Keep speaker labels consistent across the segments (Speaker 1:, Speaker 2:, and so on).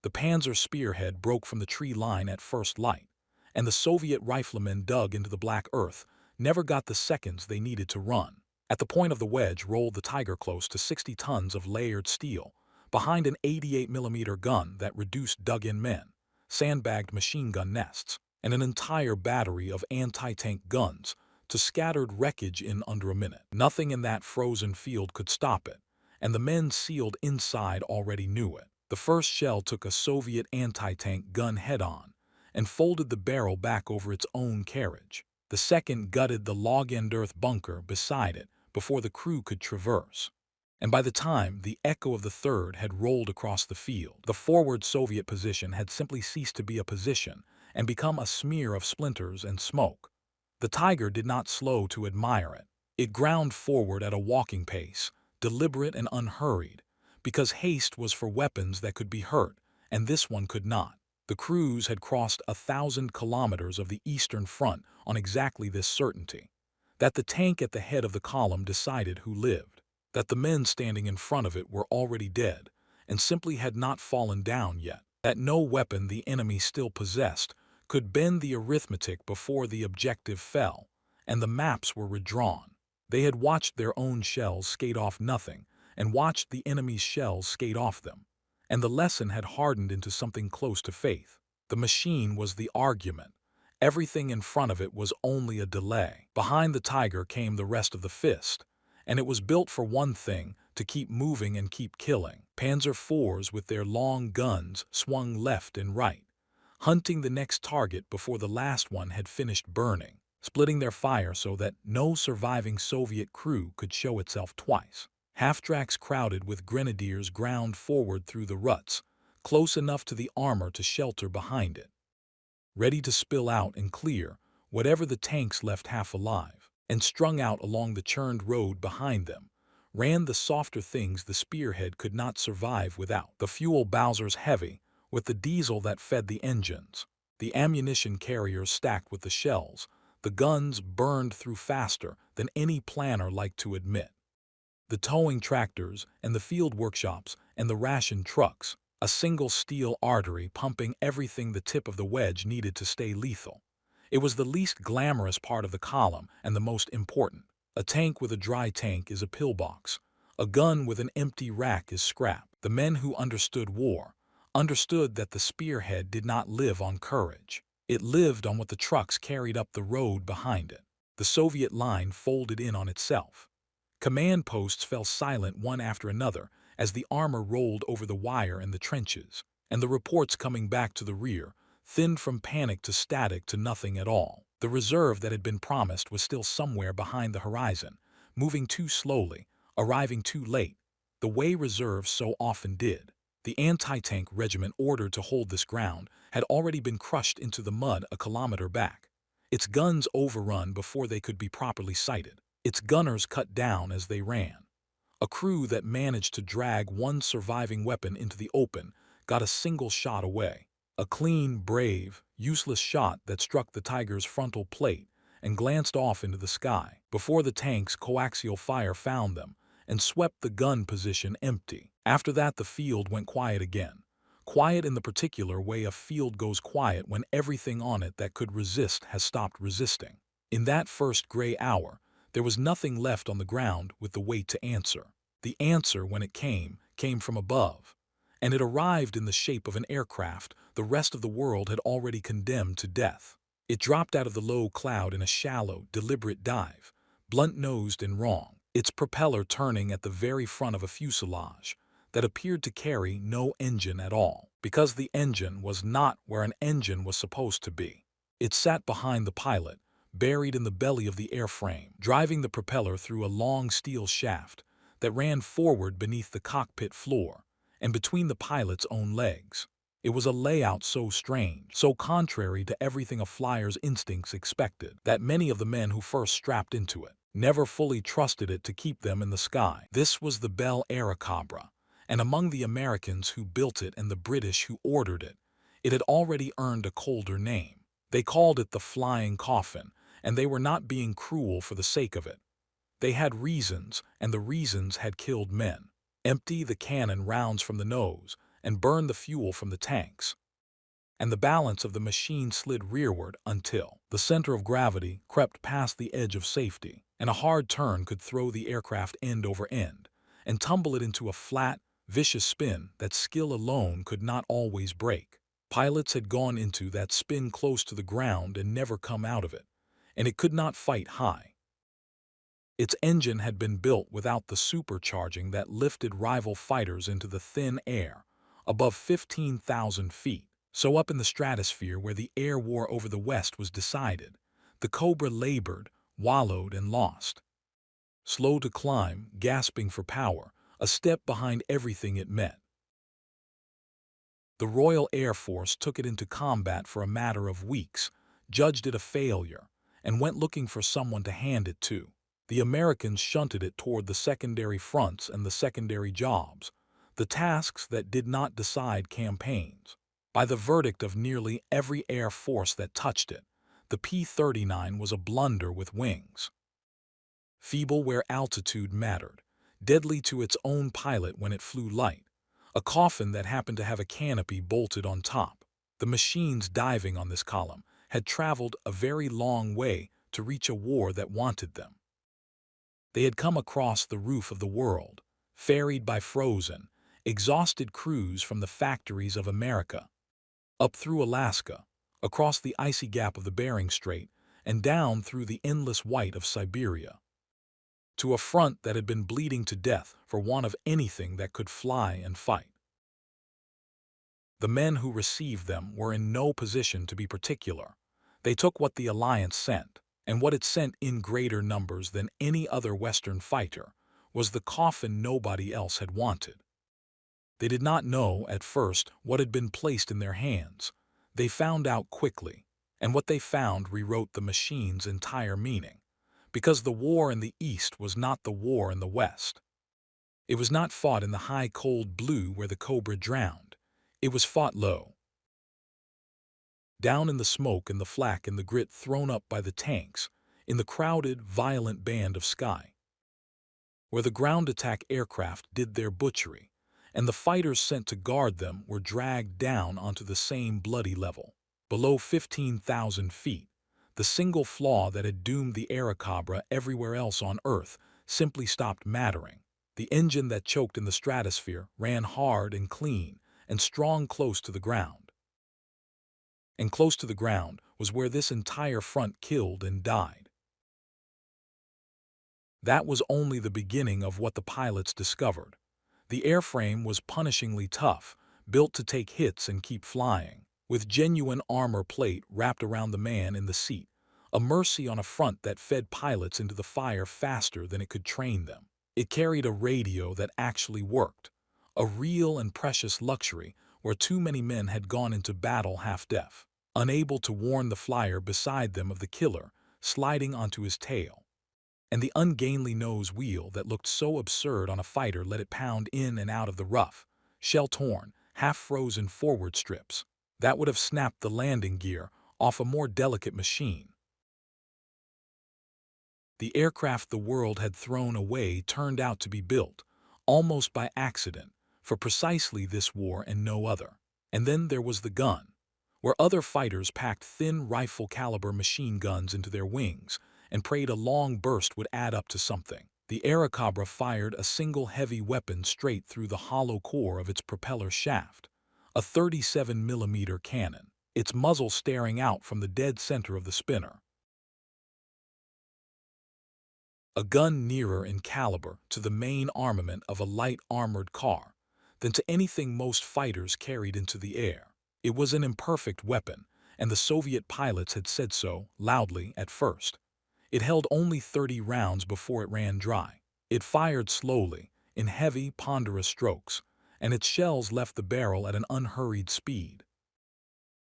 Speaker 1: The Panzer spearhead broke from the tree line at first light, and the Soviet riflemen dug into the black earth, never got the seconds they needed to run. At the point of the wedge rolled the Tiger close to 60 tons of layered steel, behind an 88mm gun that reduced dug-in men, sandbagged machine gun nests, and an entire battery of anti-tank guns to scattered wreckage in under a minute. Nothing in that frozen field could stop it, and the men sealed inside already knew it. The first shell took a Soviet anti-tank gun head-on and folded the barrel back over its own carriage. The second gutted the log-end earth bunker beside it before the crew could traverse. And by the time the echo of the third had rolled across the field, the forward Soviet position had simply ceased to be a position and become a smear of splinters and smoke. The Tiger did not slow to admire it. It ground forward at a walking pace, deliberate and unhurried, because haste was for weapons that could be hurt, and this one could not. The crews had crossed 1,000 kilometers of the Eastern Front on exactly this certainty, that the tank at the head of the column decided who lived, that the men standing in front of it were already dead and simply had not fallen down yet, that no weapon the enemy still possessed could bend the arithmetic before the objective fell, and the maps were redrawn. They had watched their own shells skate off nothing and watched the enemy's shells skate off them, and the lesson had hardened into something close to faith. The machine was the argument. Everything in front of it was only a delay. Behind the Tiger came the rest of the fist, and it was built for one thing, to keep moving and keep killing. Panzer IVs with their long guns swung left and right, hunting the next target before the last one had finished burning, splitting their fire so that no surviving Soviet crew could show itself twice. Half-tracks crowded with grenadiers ground forward through the ruts, close enough to the armor to shelter behind it, ready to spill out and clear whatever the tanks left half alive. And strung out along the churned road behind them ran the softer things the spearhead could not survive without. The fuel bowsers heavy with the diesel that fed the engines, the ammunition carriers stacked with the shells, the guns burned through faster than any planner liked to admit, the towing tractors and the field workshops and the ration trucks, a single steel artery pumping everything the tip of the wedge needed to stay lethal. It was the least glamorous part of the column and the most important. A tank with a dry tank is a pillbox. A gun with an empty rack is scrap. The men who understood war understood that the spearhead did not live on courage. It lived on what the trucks carried up the road behind it. The Soviet line folded in on itself. Command posts fell silent one after another as the armor rolled over the wire in the trenches, and the reports coming back to the rear thinned from panic to static to nothing at all. The reserve that had been promised was still somewhere behind the horizon, moving too slowly, arriving too late, the way reserves so often did. The anti-tank regiment ordered to hold this ground had already been crushed into the mud a kilometer back, its guns overrun before they could be properly sighted, its gunners cut down as they ran. A crew that managed to drag one surviving weapon into the open got a single shot away. A clean, brave, useless shot that struck the Tiger's frontal plate and glanced off into the sky before the tank's coaxial fire found them and swept the gun position empty. After that, the field went quiet again. Quiet in the particular way a field goes quiet when everything on it that could resist has stopped resisting. In that first gray hour, there was nothing left on the ground with the weight to answer. The answer, when it came from above, and it arrived in the shape of an aircraft the rest of the world had already condemned to death. It dropped out of the low cloud in a shallow, deliberate dive, blunt-nosed and wrong, its propeller turning at the very front of a fuselage that appeared to carry no engine at all, because the engine was not where an engine was supposed to be. It sat behind the pilot, buried in the belly of the airframe, driving the propeller through a long steel shaft that ran forward beneath the cockpit floor and between the pilot's own legs. It was a layout so strange, so contrary to everything a flyer's instincts expected, that many of the men who first strapped into it never fully trusted it to keep them in the sky. This was the Bell Airacobra, and among the Americans who built it and the British who ordered it, it had already earned a colder name. They called it the Flying Coffin, and they were not being cruel for the sake of it. They had reasons, and the reasons had killed men. Empty the cannon rounds from the nose, and burned the fuel from the tanks. And the balance of the machine slid rearward until the center of gravity crept past the edge of safety, and a hard turn could throw the aircraft end over end and tumble it into a flat, vicious spin that skill alone could not always break. Pilots had gone into that spin close to the ground and never come out of it, and it could not fight high. Its engine had been built without the supercharging that lifted rival fighters into the thin air, above 15,000 feet. So up in the stratosphere where the air war over the West was decided, the Cobra labored, wallowed, and lost. Slow to climb, gasping for power, a step behind everything it met. The Royal Air Force took it into combat for a matter of weeks, judged it a failure, and went looking for someone to hand it to. The Americans shunted it toward the secondary fronts and the secondary jobs, the tasks that did not decide campaigns. By the verdict of nearly every Air Force that touched it, the P-39 was a blunder with wings. Feeble where altitude mattered, deadly to its own pilot when it flew light, a coffin that happened to have a canopy bolted on top. The machines diving on this column had traveled a very long way to reach a war that wanted them. They had come across the roof of the world, ferried by frozen, exhausted crews from the factories of America, up through Alaska, across the icy gap of the Bering Strait, and down through the endless white of Siberia, to a front that had been bleeding to death for want of anything that could fly and fight. The men who received them were in no position to be particular. They took what the Alliance sent, and what it sent in greater numbers than any other Western fighter was the coffin nobody else had wanted. They did not know, at first, what had been placed in their hands. They found out quickly, and what they found rewrote the machine's entire meaning, because the war in the East was not the war in the West. It was not fought in the high cold blue where the Cobra drowned. It was fought low, down in the smoke and the flak and the grit thrown up by the tanks, in the crowded, violent band of sky, where the ground attack aircraft did their butchery, and the fighters sent to guard them were dragged down onto the same bloody level. Below 15,000 feet, the single flaw that had doomed the Airacobra everywhere else on Earth simply stopped mattering. The engine that choked in the stratosphere ran hard and clean and strong close to the ground. And close to the ground was where this entire front killed and died. That was only the beginning of what the pilots discovered. The airframe was punishingly tough, built to take hits and keep flying, with genuine armor plate wrapped around the man in the seat, a mercy on a front that fed pilots into the fire faster than it could train them. It carried a radio that actually worked, a real and precious luxury where too many men had gone into battle half-deaf, unable to warn the flyer beside them of the killer sliding onto his tail. And the ungainly nose wheel that looked so absurd on a fighter let it pound in and out of the rough, shell-torn, half-frozen forward strips that would have snapped the landing gear off a more delicate machine. The aircraft the world had thrown away turned out to be built, almost by accident, for precisely this war and no other. And then there was the gun, where other fighters packed thin rifle-caliber machine guns into their wings and prayed a long burst would add up to something. The Airacobra fired a single heavy weapon straight through the hollow core of its propeller shaft, a 37mm cannon, its muzzle staring out from the dead center of the spinner. A gun nearer in caliber to the main armament of a light armored car than to anything most fighters carried into the air. It was an imperfect weapon, and the Soviet pilots had said so loudly at first. It held only 30 rounds before it ran dry. It fired slowly, in heavy, ponderous strokes, and its shells left the barrel at an unhurried speed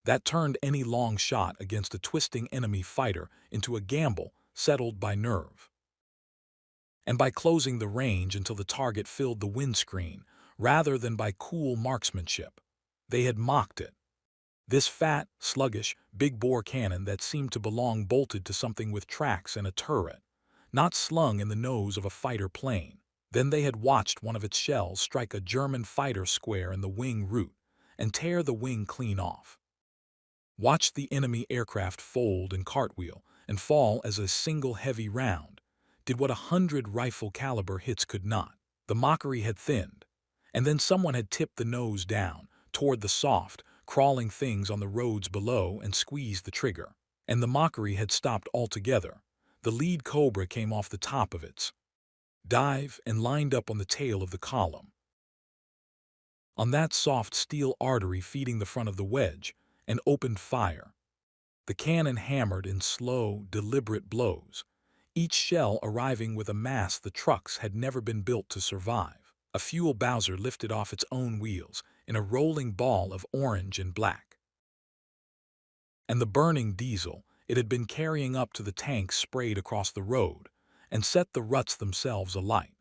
Speaker 1: that turned any long shot against a twisting enemy fighter into a gamble settled by nerve, and by closing the range until the target filled the windscreen rather than by cool marksmanship. They had mocked it. This fat, sluggish, big-bore cannon that seemed to belong bolted to something with tracks and a turret, not slung in the nose of a fighter plane. Then they had watched one of its shells strike a German fighter square in the wing root and tear the wing clean off. Watched the enemy aircraft fold and cartwheel and fall as a single heavy round did what 100 rifle-caliber hits could not. The mockery had thinned, and then someone had tipped the nose down toward the soft, crawling things on the roads below and squeezed the trigger. And the mockery had stopped altogether. The lead Cobra came off the top of its dive and lined up on the tail of the column. On that soft steel artery feeding the front of the wedge, and opened fire. The cannon hammered in slow, deliberate blows, each shell arriving with a mass the trucks had never been built to survive. A fuel bowser lifted off its own wheels in a rolling ball of orange and black. And the burning diesel it had been carrying up to the tanks sprayed across the road and set the ruts themselves alight.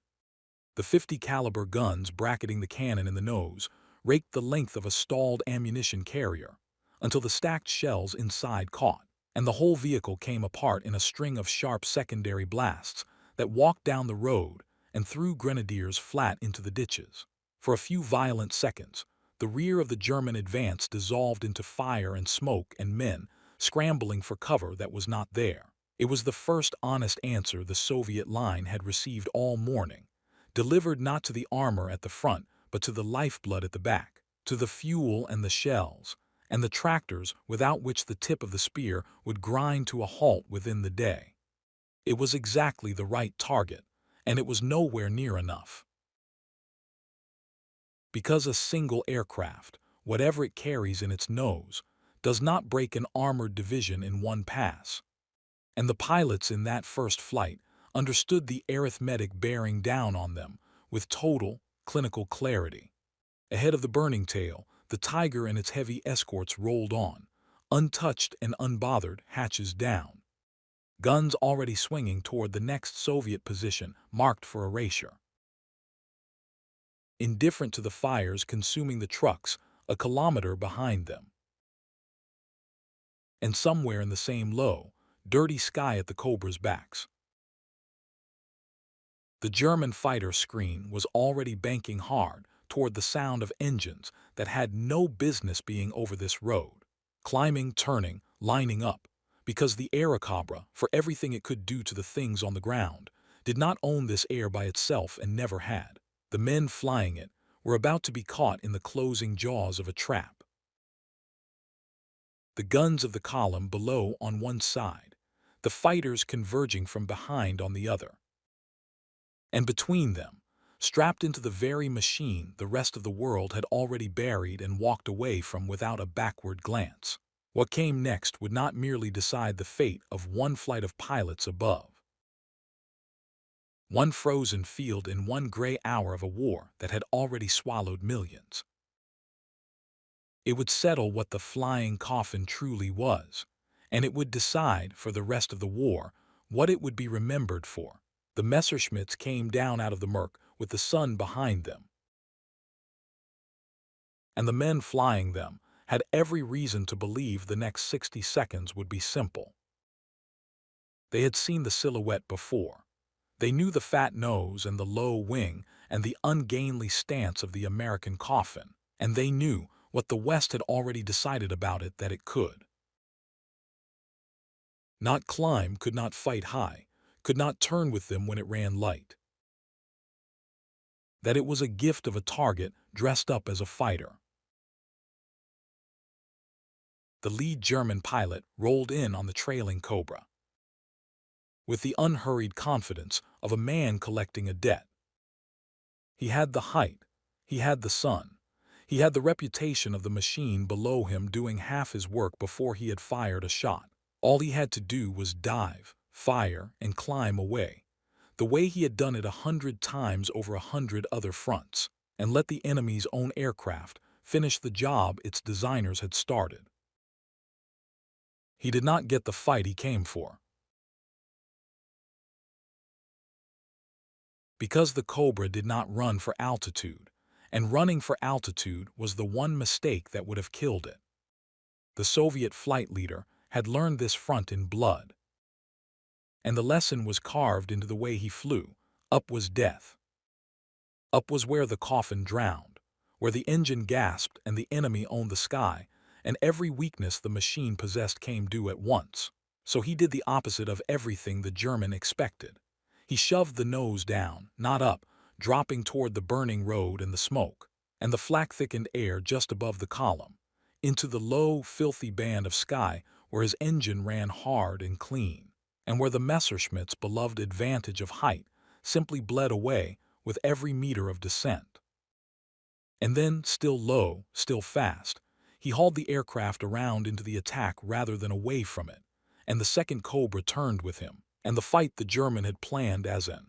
Speaker 1: The 50 caliber guns bracketing the cannon in the nose raked the length of a stalled ammunition carrier until the stacked shells inside caught, and the whole vehicle came apart in a string of sharp secondary blasts that walked down the road and threw grenadiers flat into the ditches. For a few violent seconds, the rear of the German advance dissolved into fire and smoke and men scrambling for cover that was not there. It was the first honest answer the Soviet line had received all morning, delivered not to the armor at the front, but to the lifeblood at the back, to the fuel and the shells, and the tractors without which the tip of the spear would grind to a halt within the day. It was exactly the right target, and it was nowhere near enough. Because a single aircraft, whatever it carries in its nose, does not break an armored division in one pass. And the pilots in that first flight understood the arithmetic bearing down on them with total, clinical clarity. Ahead of the burning tail, the Tiger and its heavy escorts rolled on, untouched and unbothered, hatches down. Guns already swinging toward the next Soviet position marked for erasure. Indifferent to the fires consuming the trucks a kilometer behind them. And somewhere in the same low, dirty sky at the Cobra's backs, the German fighter screen was already banking hard toward the sound of engines that had no business being over this road, climbing, turning, lining up, because the Airacobra, for everything it could do to the things on the ground, did not own this air by itself and never had. The men flying it were about to be caught in the closing jaws of a trap. The guns of the column below on one side, the fighters converging from behind on the other. And between them, strapped into the very machine the rest of the world had already buried and walked away from without a backward glance. What came next would not merely decide the fate of one flight of pilots above, one frozen field in one gray hour of a war that had already swallowed millions. It would settle what the flying coffin truly was, and it would decide for the rest of the war what it would be remembered for. The Messerschmitts came down out of the murk with the sun behind them, and the men flying them had every reason to believe the next 60 seconds would be simple. They had seen the silhouette before. They knew the fat nose and the low wing and the ungainly stance of the American coffin, and they knew what the West had already decided about it, that it could not climb, could not fight high, could not turn with them when it ran light. That it was a gift of a target dressed up as a fighter. The lead German pilot rolled in on the trailing Cobra with the unhurried confidence of a man collecting a debt. He had the height, he had the sun, he had the reputation of the machine below him doing half his work before he had fired a shot. All he had to do was dive, fire, and climb away, the way he had done it 100 times over 100 other fronts, and let the enemy's own aircraft finish the job its designers had started. He did not get the fight he came for, because the Cobra did not run for altitude, and running for altitude was the one mistake that would have killed it. The Soviet flight leader had learned this front in blood, and the lesson was carved into the way he flew. Up was death. Up was where the Coffin drowned, where the engine gasped and the enemy owned the sky, and every weakness the machine possessed came due at once. So he did the opposite of everything the German expected. He shoved the nose down, not up, dropping toward the burning road and the smoke, and the flak-thickened air just above the column, into the low, filthy band of sky where his engine ran hard and clean, and where the Messerschmitt's beloved advantage of height simply bled away with every meter of descent. And then, still low, still fast, he hauled the aircraft around into the attack rather than away from it, and the second Cobra turned with him, and the fight the German had planned as an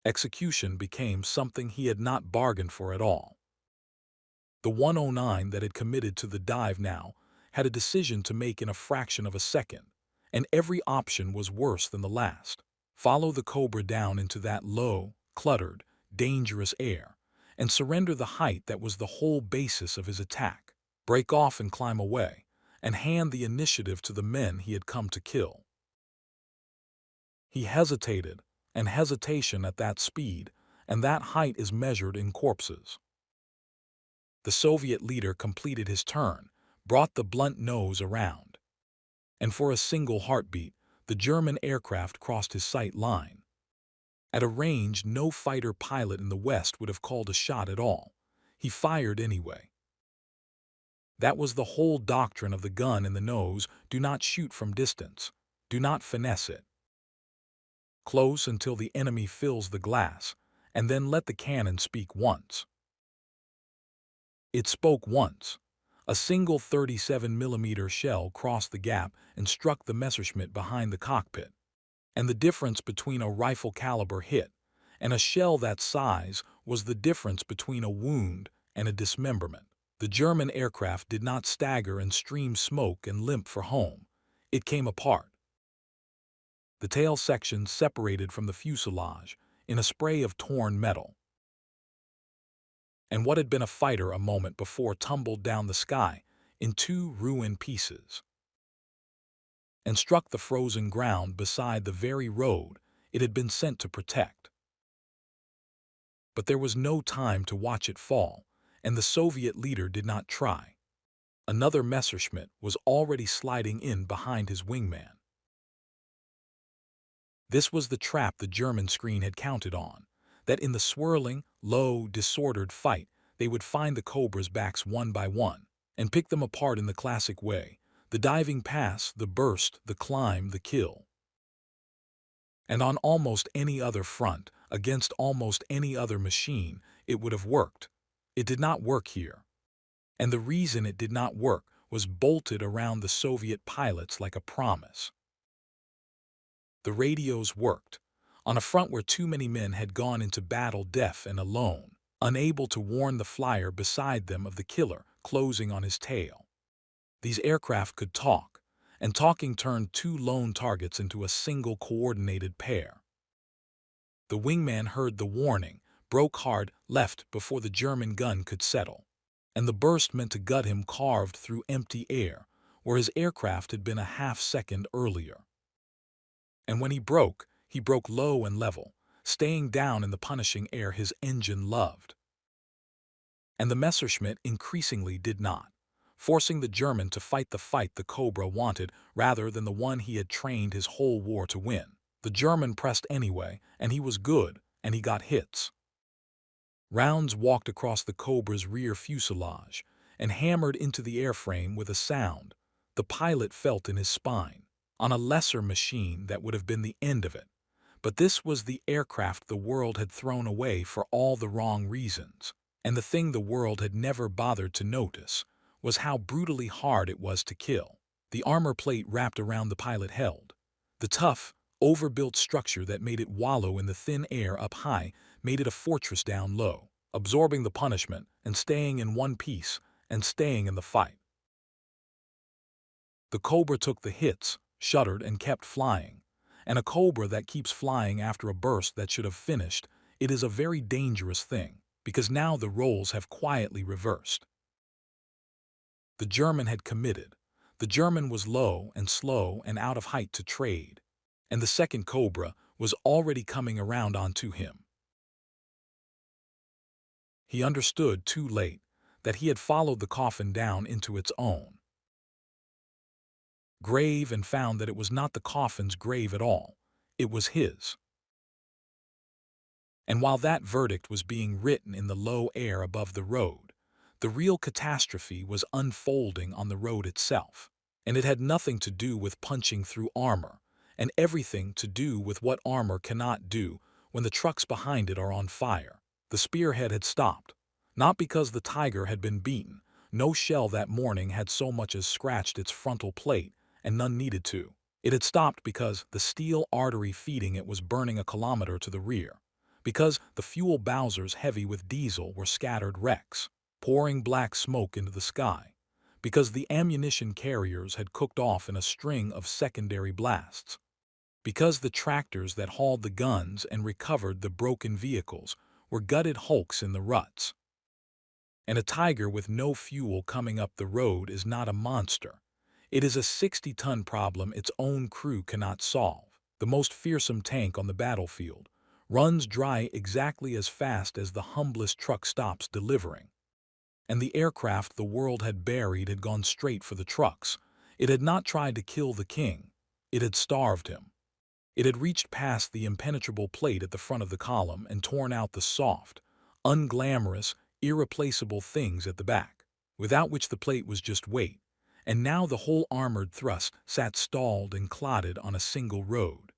Speaker 1: execution became something he had not bargained for at all. The 109 that had committed to the dive now had a decision to make in a fraction of a second, and every option was worse than the last. Follow the Cobra down into that low, cluttered, dangerous air, and surrender the height that was the whole basis of his attack. Break off and climb away, and hand the initiative to the men he had come to kill. He hesitated, and hesitation at that speed and that height is measured in corpses. The Soviet leader completed his turn, brought the blunt nose around, and for a single heartbeat, the German aircraft crossed his sight line. At a range no fighter pilot in the West would have called a shot at all. He fired anyway. That was the whole doctrine of the gun in the nose: do not shoot from distance. Do not finesse it. Close until the enemy fills the glass, and then let the cannon speak once. It spoke once. A single 37mm shell crossed the gap and struck the Messerschmitt behind the cockpit. And the difference between a rifle caliber hit and a shell that size was the difference between a wound and a dismemberment. The German aircraft did not stagger and stream smoke and limp for home. It came apart. The tail section separated from the fuselage in a spray of torn metal. And what had been a fighter a moment before tumbled down the sky in two ruined pieces and struck the frozen ground beside the very road it had been sent to protect. But there was no time to watch it fall, and the Soviet leader did not try. Another Messerschmitt was already sliding in behind his wingman. This was the trap the German screen had counted on, that in the swirling, low, disordered fight they would find the Cobras' backs one by one and pick them apart in the classic way: the diving pass, the burst, the climb, the kill. And on almost any other front, against almost any other machine, it would have worked. It did not work here. And the reason it did not work was bolted around the Soviet pilots like a promise. The radios worked, on a front where too many men had gone into battle deaf and alone, unable to warn the flyer beside them of the killer closing on his tail. These aircraft could talk, and talking turned two lone targets into a single coordinated pair. The wingman heard the warning, broke hard left before the German gun could settle, and the burst meant to gut him carved through empty air, where his aircraft had been a half-second earlier. And when he broke low and level, staying down in the punishing air his engine loved. And the Messerschmitt increasingly did not, forcing the German to fight the fight the Cobra wanted rather than the one he had trained his whole war to win. The German pressed anyway, and he was good, and he got hits. Rounds walked across the Cobra's rear fuselage and hammered into the airframe with a sound the pilot felt in his spine. On a lesser machine that would have been the end of it. But this was the aircraft the world had thrown away for all the wrong reasons, and the thing the world had never bothered to notice was how brutally hard it was to kill. The armor plate wrapped around the pilot held. The tough, overbuilt structure that made it wallow in the thin air up high made it a fortress down low, absorbing the punishment and staying in one piece and staying in the fight. The Cobra took the hits, shuddered, and kept flying. And a Cobra that keeps flying after a burst that should have finished, it is a very dangerous thing, because now the roles have quietly reversed. The German had committed. The German was low and slow and out of height to trade, and the second Cobra was already coming around onto him. He understood too late that he had followed the coffin down into its own grave and found that it was not the coffin's grave at all. It was his. And while that verdict was being written in the low air above the road, the real catastrophe was unfolding on the road itself. And it had nothing to do with punching through armor, and everything to do with what armor cannot do when the trucks behind it are on fire. The spearhead had stopped, not because the tiger had been beaten. No shell that morning had so much as scratched its frontal plate, and none needed to. It had stopped because the steel artery feeding it was burning a kilometer to the rear, because the fuel bowsers heavy with diesel were scattered wrecks, pouring black smoke into the sky, because the ammunition carriers had cooked off in a string of secondary blasts, because the tractors that hauled the guns and recovered the broken vehicles were gutted hulks in the ruts. And a tiger with no fuel coming up the road is not a monster. It is a 60-ton problem its own crew cannot solve. The most fearsome tank on the battlefield runs dry exactly as fast as the humblest truck stops delivering. And the aircraft the world had buried had gone straight for the trucks. It had not tried to kill the king. It had starved him. It had reached past the impenetrable plate at the front of the column and torn out the soft, unglamorous, irreplaceable things at the back, without which the plate was just weight. And now the whole armored thrust sat stalled and clotted on a single road,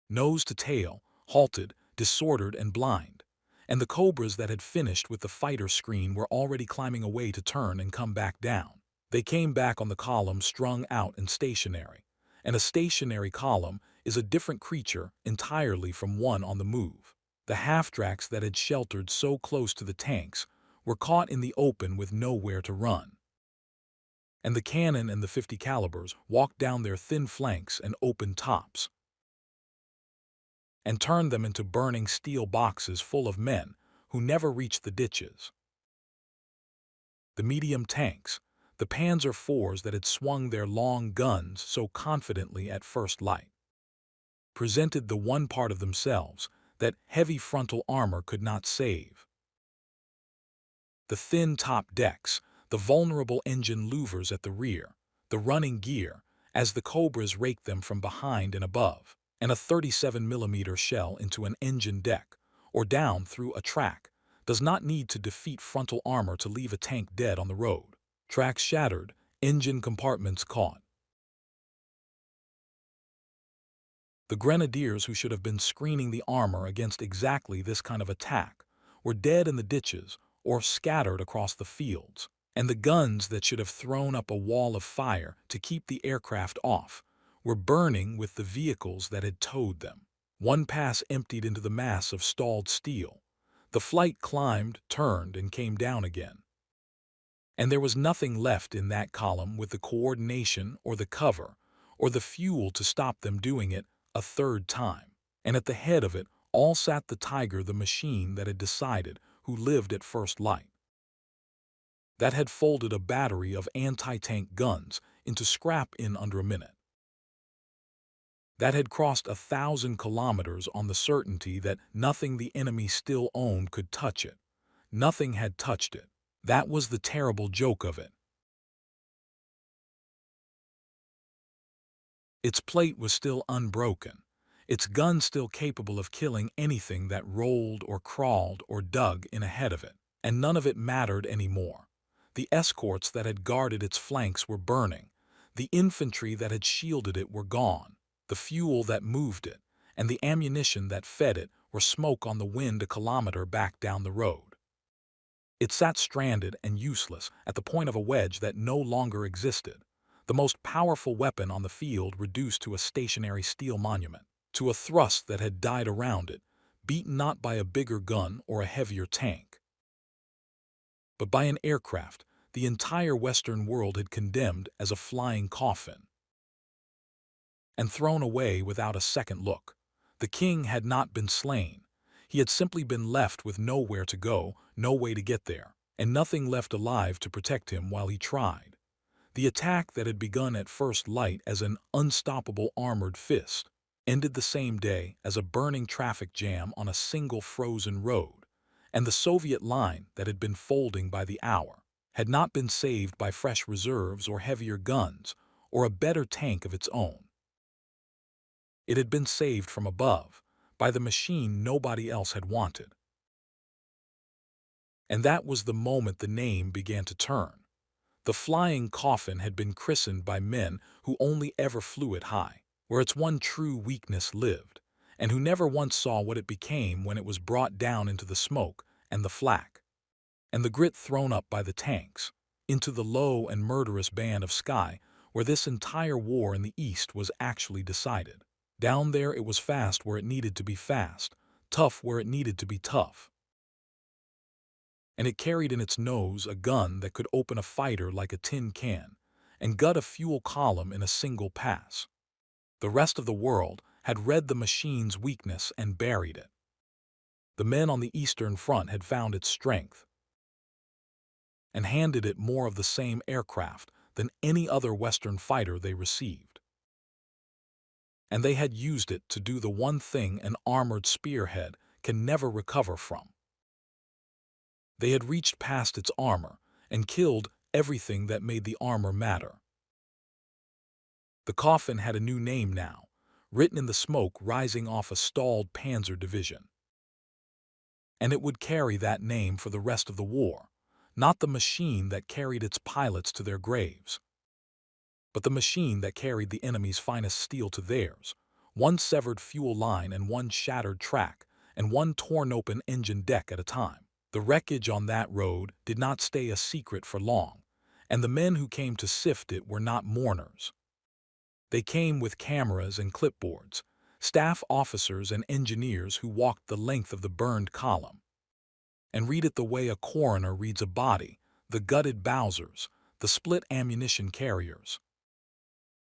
Speaker 1: nose to tail, halted, disordered and blind. And the cobras that had finished with the fighter screen were already climbing a way to turn and come back down. They came back on the column strung out and stationary. And a stationary column is a different creature entirely from one on the move. The half-tracks that had sheltered so close to the tanks were caught in the open with nowhere to run. And the cannon and the 50 calibers walked down their thin flanks and open tops, and turned them into burning steel boxes full of men who never reached the ditches. The medium tanks, the Panzer IVs that had swung their long guns so confidently at first light, presented the one part of themselves that heavy frontal armor could not save. The thin top decks, the vulnerable engine louvers at the rear, the running gear, as the Cobras raked them from behind and above, and a 37mm shell into an engine deck, or down through a track, does not need to defeat frontal armor to leave a tank dead on the road. Tracks shattered, engine compartments caught. The grenadiers who should have been screening the armor against exactly this kind of attack were dead in the ditches or scattered across the fields, and the guns that should have thrown up a wall of fire to keep the aircraft off were burning with the vehicles that had towed them. One pass emptied into the mass of stalled steel. The flight climbed, turned, and came down again. And there was nothing left in that column with the coordination or the cover or the fuel to stop them doing it a third time. And at the head of it all sat the tiger, the machine that had decided who lived at first light, that had folded a battery of anti-tank guns into scrap in under a minute, that had crossed 1,000 kilometers on the certainty that nothing the enemy still owned could touch it. Nothing had touched it. That was the terrible joke of it. Its plate was still unbroken, its gun still capable of killing anything that rolled or crawled or dug in ahead of it, and none of it mattered anymore. The escorts that had guarded its flanks were burning, the infantry that had shielded it were gone, the fuel that moved it, and the ammunition that fed it were smoke on the wind a kilometer back down the road. It sat stranded and useless at the point of a wedge that no longer existed, the most powerful weapon on the field reduced to a stationary steel monument, to a thrust that had died around it, beaten not by a bigger gun or a heavier tank, but by an aircraft the entire Western world had condemned as a flying coffin, and thrown away without a second look. The king had not been slain. He had simply been left with nowhere to go, no way to get there, and nothing left alive to protect him while he tried. The attack that had begun at first light as an unstoppable armored fist ended the same day as a burning traffic jam on a single frozen road, and the Soviet line that had been folding by the hour had not been saved by fresh reserves or heavier guns or a better tank of its own. It had been saved from above by the machine nobody else had wanted. And that was the moment the name began to turn. The flying coffin had been christened by men who only ever flew it high, where its one true weakness lived, and who never once saw what it became when it was brought down into the smoke and the flak, and the grit thrown up by the tanks, into the low and murderous band of sky where this entire war in the East was actually decided. Down there it was fast where it needed to be fast, tough where it needed to be tough. And it carried in its nose a gun that could open a fighter like a tin can and gut a fuel column in a single pass. The rest of the world had read the machine's weakness and buried it. The men on the Eastern Front had found its strength and handed it more of the same aircraft than any other Western fighter they received. And they had used it to do the one thing an armored spearhead can never recover from. They had reached past its armor and killed everything that made the armor matter. The coffin had a new name now, written in the smoke rising off a stalled panzer division. And it would carry that name for the rest of the war, not the machine that carried its pilots to their graves, but the machine that carried the enemy's finest steel to theirs, one severed fuel line and one shattered track, and one torn open engine deck at a time. The wreckage on that road did not stay a secret for long, and the men who came to sift it were not mourners. They came with cameras and clipboards, staff officers and engineers who walked the length of the burned column, and read it the way a coroner reads a body, the gutted Bowsers, the split ammunition carriers.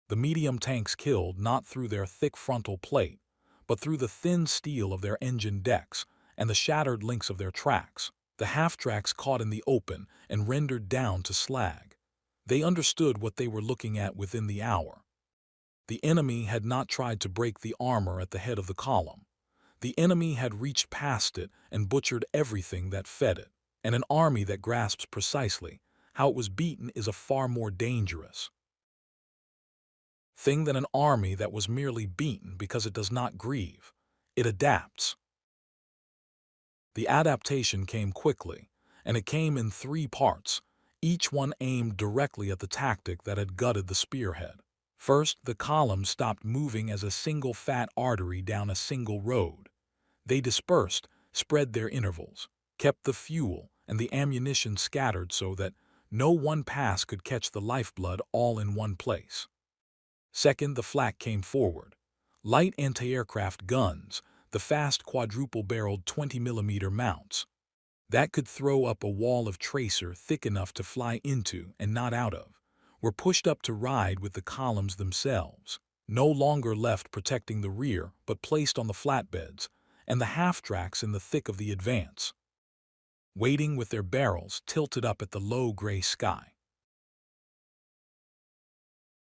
Speaker 1: The medium tanks killed not through their thick frontal plate, but through the thin steel of their engine decks and the shattered links of their tracks, the half-tracks caught in the open and rendered down to slag. They understood what they were looking at within the hour. The enemy had not tried to break the armor at the head of the column. The enemy had reached past it and butchered everything that fed it. And an army that grasps precisely how it was beaten is a far more dangerous thing than an army that was merely beaten because it does not grieve. It adapts. The adaptation came quickly, and it came in 3 parts, each one aimed directly at the tactic that had gutted the spearhead. First, the column stopped moving as a single fat artery down a single road. They dispersed, spread their intervals, kept the fuel and the ammunition scattered so that no one pass could catch the lifeblood all in one place. Second, the flak came forward. Light anti-aircraft guns, the fast quadruple-barreled 20mm mounts, that could throw up a wall of tracer thick enough to fly into and not out of, were pushed up to ride with the columns themselves, no longer left protecting the rear but placed on the flatbeds, and the half-tracks in the thick of the advance, waiting with their barrels tilted up at the low gray sky.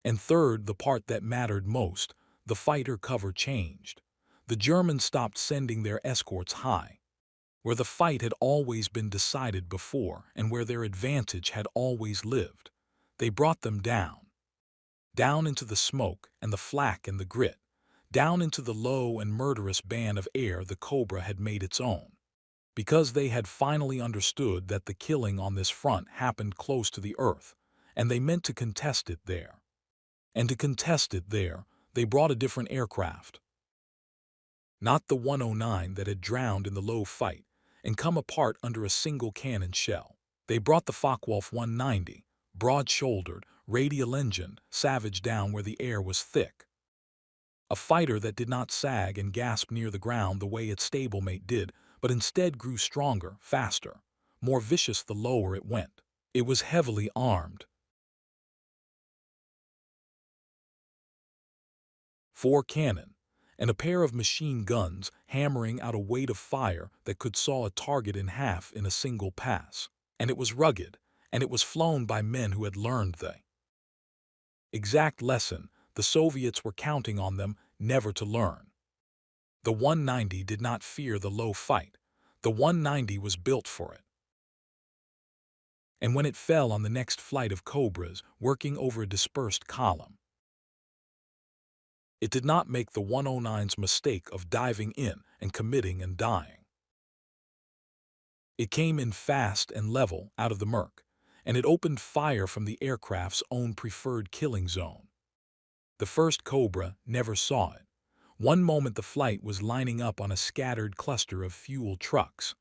Speaker 1: And third, the part that mattered most, the fighter cover changed. The Germans stopped sending their escorts high, where the fight had always been decided before and where their advantage had always lived. They brought them down into the smoke and the flak and the grit, down into the low and murderous band of air the Cobra had made its own, because they had finally understood that the killing on this front happened close to the earth, and they meant to contest it there. And to contest it there, they brought a different aircraft. Not the 109 that had drowned in the low fight and come apart under a single cannon shell. They brought the Focke-Wulf 190, broad-shouldered, radial-engined, savage down where the air was thick. A fighter that did not sag and gasp near the ground the way its stablemate did, but instead grew stronger, faster, more vicious the lower it went. It was heavily armed. 4 cannon, and a pair of machine guns hammering out a weight of fire that could saw a target in half in a single pass. And it was rugged, and it was flown by men who had learned the exact lesson the Soviets were counting on them never to learn. The 190 did not fear the low fight. The 190 was built for it. And when it fell on the next flight of Cobras working over a dispersed column, it did not make the 109's mistake of diving in and committing and dying. It came in fast and level out of the murk, and it opened fire from the aircraft's own preferred killing zone. The first Cobra never saw it. One moment the flight was lining up on a scattered cluster of fuel trucks.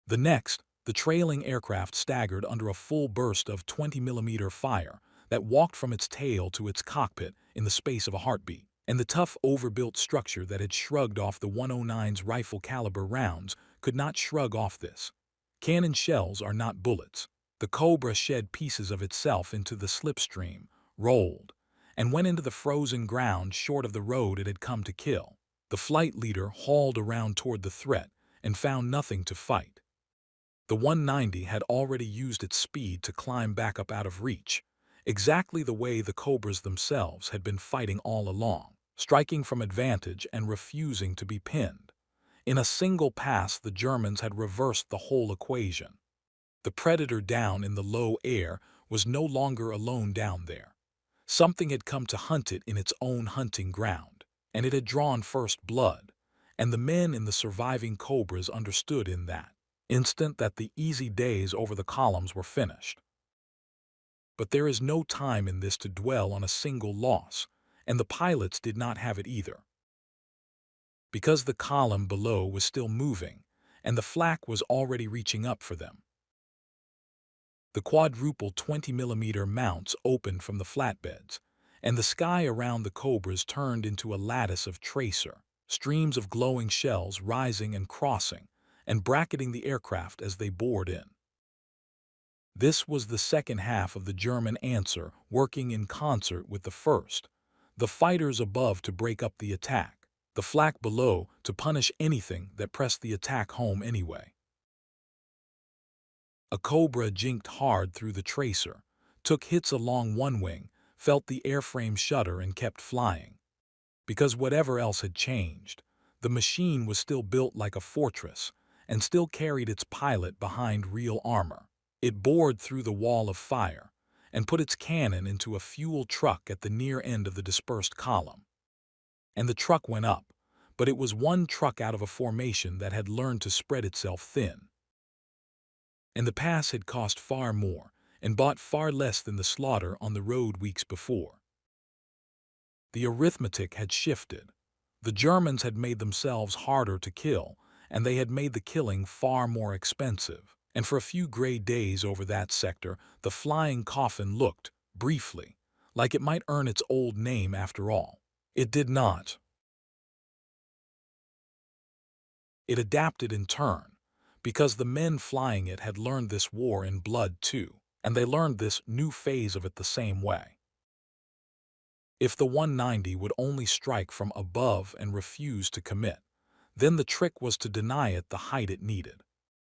Speaker 1: The next, the trailing aircraft staggered under a full burst of 20mm fire that walked from its tail to its cockpit in the space of a heartbeat. And the tough, overbuilt structure that had shrugged off the 109's rifle-caliber rounds could not shrug off this. Cannon shells are not bullets. The Cobra shed pieces of itself into the slipstream, rolled, and went into the frozen ground short of the road it had come to kill. The flight leader hauled around toward the threat and found nothing to fight. The 190 had already used its speed to climb back up out of reach, exactly the way the Cobras themselves had been fighting all along, striking from advantage and refusing to be pinned. In a single pass, the Germans had reversed the whole equation. The Predator down in the low air was no longer alone down there. Something had come to hunt it in its own hunting ground, and it had drawn first blood, and the men in the surviving Cobras understood in that instant that the easy days over the columns were finished. But there is no time in this to dwell on a single loss, and the pilots did not have it either. Because the column below was still moving, and the flak was already reaching up for them. The quadruple 20mm mounts opened from the flatbeds, and the sky around the Cobras turned into a lattice of tracer, streams of glowing shells rising and crossing, and bracketing the aircraft as they bored in. This was the second half of the German answer working in concert with the first, the fighters above to break up the attack, the flak below to punish anything that pressed the attack home anyway. A Cobra jinked hard through the tracer, took hits along one wing, felt the airframe shudder and kept flying. Because whatever else had changed, the machine was still built like a fortress and still carried its pilot behind real armor. It bored through the wall of fire and put its cannon into a fuel truck at the near end of the dispersed column. And the truck went up, but it was one truck out of a formation that had learned to spread itself thin. And the pass had cost far more and bought far less than the slaughter on the road weeks before. The arithmetic had shifted. The Germans had made themselves harder to kill, and they had made the killing far more expensive. And for a few gray days over that sector, the flying Coffin looked, briefly, like it might earn its old name after all. It did not. It adapted in turn, because the men flying it had learned this war in blood too, and they learned this new phase of it the same way. If the 190 would only strike from above and refuse to commit, then the trick was to deny it the height it needed.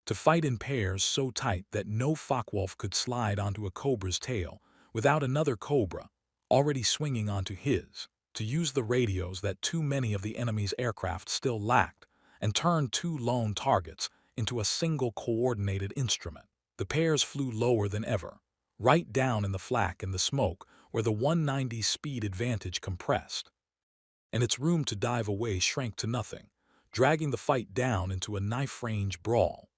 Speaker 1: To fight in pairs so tight that no Focke-Wulf could slide onto a Cobra's tail without another Cobra already swinging onto his, to use the radios that too many of the enemy's aircraft still lacked, and turn two lone targets into a single coordinated instrument. The pairs flew lower than ever, right down in the flak and the smoke where the 190's speed advantage compressed, and its room to dive away shrank to nothing, dragging the fight down into a knife-range brawl,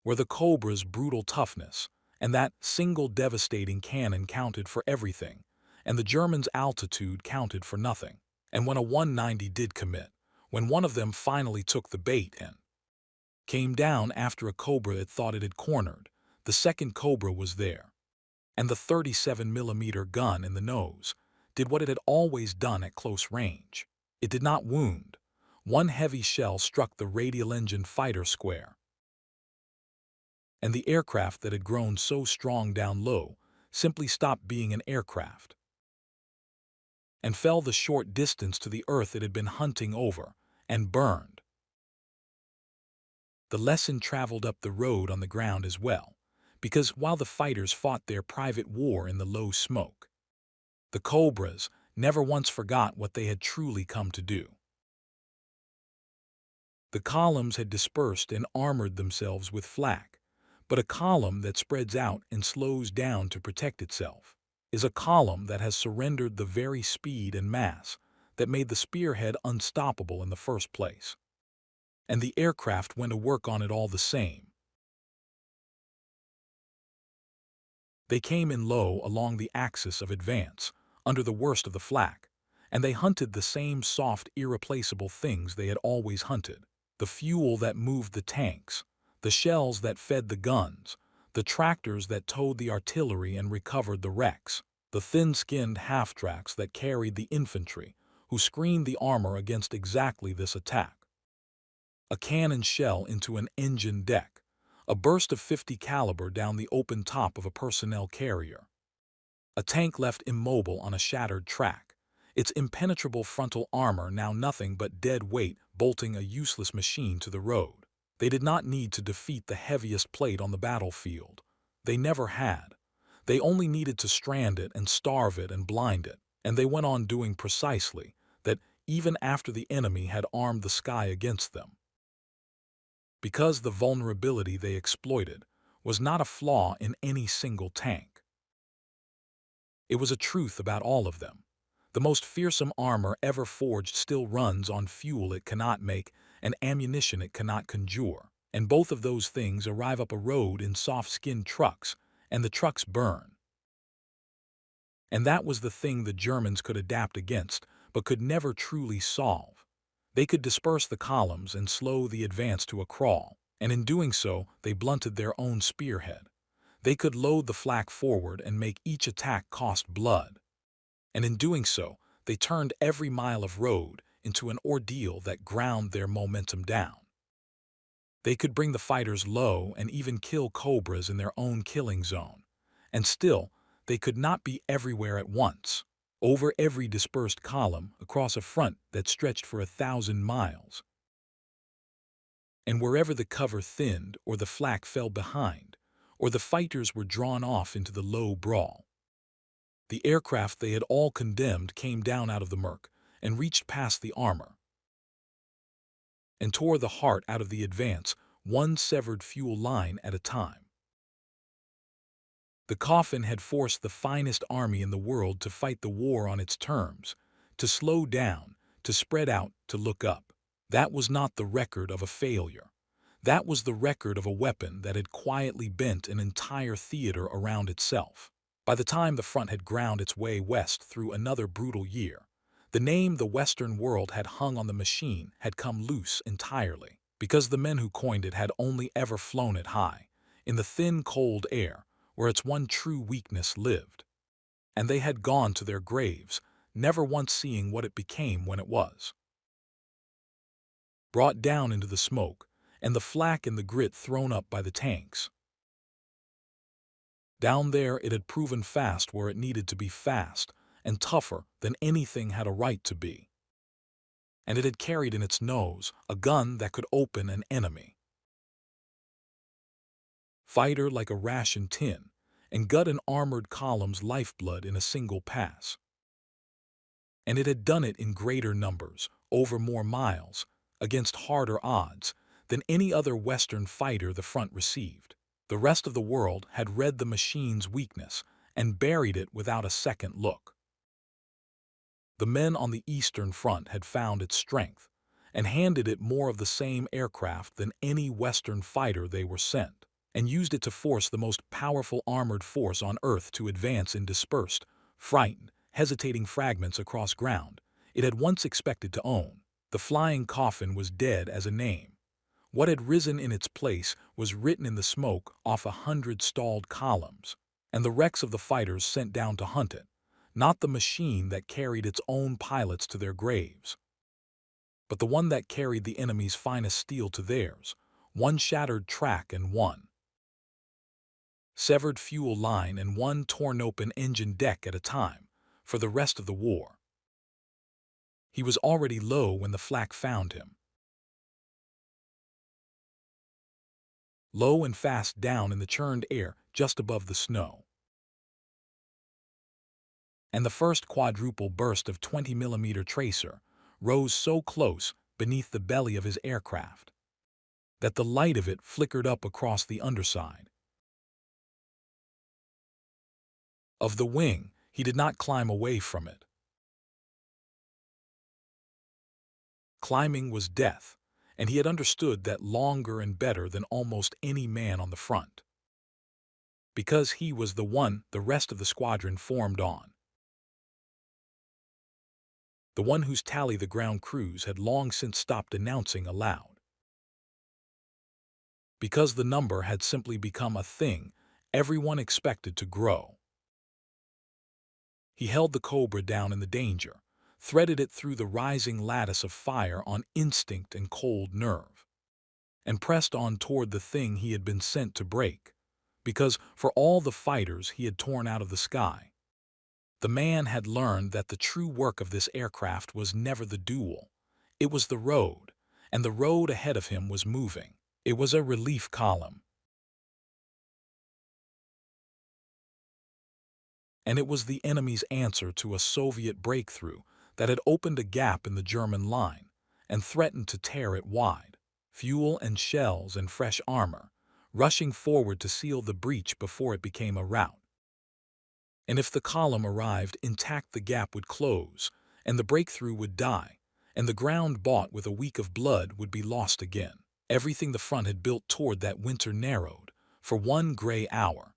Speaker 1: where the Cobra's brutal toughness and that single devastating cannon counted for everything, and the Germans' altitude counted for nothing. And when a 190 did commit, when one of them finally took the bait and came down after a Cobra it thought it had cornered, the second Cobra was there, and the 37mm gun in the nose did what it had always done at close range. It did not wound. One heavy shell struck the radial engine fighter square, and the aircraft that had grown so strong down low simply stopped being an aircraft and fell the short distance to the earth it had been hunting over and burned. The lesson traveled up the road on the ground as well, because while the fighters fought their private war in the low smoke, the Cobras never once forgot what they had truly come to do. The columns had dispersed and armored themselves with flak, but a column that spreads out and slows down to protect itself is a column that has surrendered the very speed and mass that made the spearhead unstoppable in the first place. And the aircraft went to work on it all the same. They came in low along the axis of advance, under the worst of the flak, and they hunted the same soft, irreplaceable things they had always hunted: the fuel that moved the tanks, the shells that fed the guns, the tractors that towed the artillery and recovered the wrecks, the thin-skinned half-tracks that carried the infantry, who screened the armor against exactly this attack. A cannon shell into an engine deck, a burst of .50 caliber down the open top of a personnel carrier, a tank left immobile on a shattered track, its impenetrable frontal armor now nothing but dead weight bolting a useless machine to the road. They did not need to defeat the heaviest plate on the battlefield. They never had. They only needed to strand it and starve it and blind it, and they went on doing precisely that even after the enemy had armed the sky against them. Because the vulnerability they exploited was not a flaw in any single tank. It was a truth about all of them. The most fearsome armor ever forged still runs on fuel it cannot make and ammunition it cannot conjure, and both of those things arrive up a road in soft-skinned trucks, and the trucks burn. And that was the thing the Germans could adapt against, but could never truly solve. They could disperse the columns and slow the advance to a crawl, and in doing so they blunted their own spearhead. They could load the flak forward and make each attack cost blood. And in doing so, they turned every mile of road into an ordeal that ground their momentum down. They could bring the fighters low and even kill cobras in their own killing zone. And still, they could not be everywhere at once, over every dispersed column across a front that stretched for 1,000 miles. And wherever the cover thinned or the flak fell behind, or the fighters were drawn off into the low brawl, the aircraft they had all condemned came down out of the murk and reached past the armor and tore the heart out of the advance, one severed fuel line at a time. The Coffin had forced the finest army in the world to fight the war on its terms, to slow down, to spread out, to look up. That was not the record of a failure. That was the record of a weapon that had quietly bent an entire theater around itself. By the time the front had ground its way west through another brutal year, the name the Western world had hung on the machine had come loose entirely, because the men who coined it had only ever flown it high, in the thin, cold air, where its one true weakness lived. And they had gone to their graves, never once seeing what it became when it was brought down into the smoke, and the flak and the grit thrown up by the tanks. Down there it had proven fast where it needed to be fast, and tougher than anything had a right to be. And it had carried in its nose a gun that could open an enemy fighter like a ration tin, and gut an armored column's lifeblood in a single pass. And it had done it in greater numbers, over more miles, against harder odds, than any other Western fighter the front received. The rest of the world had read the machine's weakness and buried it without a second look. The men on the Eastern Front had found its strength and handed it more of the same aircraft than any Western fighter they were sent, and used it to force the most powerful armored force on Earth to advance in dispersed, frightened, hesitating fragments across ground it had once expected to own. The flying coffin was dead as a name. What had risen in its place was written in the smoke off 100 stalled columns, and the wrecks of the fighters sent down to hunt it, not the machine that carried its own pilots to their graves, but the one that carried the enemy's finest steel to theirs, one shattered track and one severed fuel line and one torn-open engine deck at a time, for the rest of the war. He was already low when the flak found him. Low and fast down in the churned air just above the snow. And the first quadruple burst of 20mm tracer rose so close beneath the belly of his aircraft, that the light of it flickered up across the underside of the wing. He did not climb away from it. Climbing was death, and he had understood that longer and better than almost any man on the front. Because he was the one the rest of the squadron formed on. The one whose tally the ground crews had long since stopped announcing aloud. Because the number had simply become a thing everyone expected to grow. He held the Cobra down in the danger, threaded it through the rising lattice of fire on instinct and cold nerve, and pressed on toward the thing he had been sent to break, because for all the fighters he had torn out of the sky, the man had learned that the true work of this aircraft was never the duel. It was the road, and the road ahead of him was moving. It was a relief column. And it was the enemy's answer to a Soviet breakthrough that had opened a gap in the German line and threatened to tear it wide. Fuel and shells and fresh armor, rushing forward to seal the breach before it became a rout. And if the column arrived intact, the gap would close, and the breakthrough would die, and the ground bought with a week of blood would be lost again. Everything the front had built toward that winter narrowed, for one gray hour,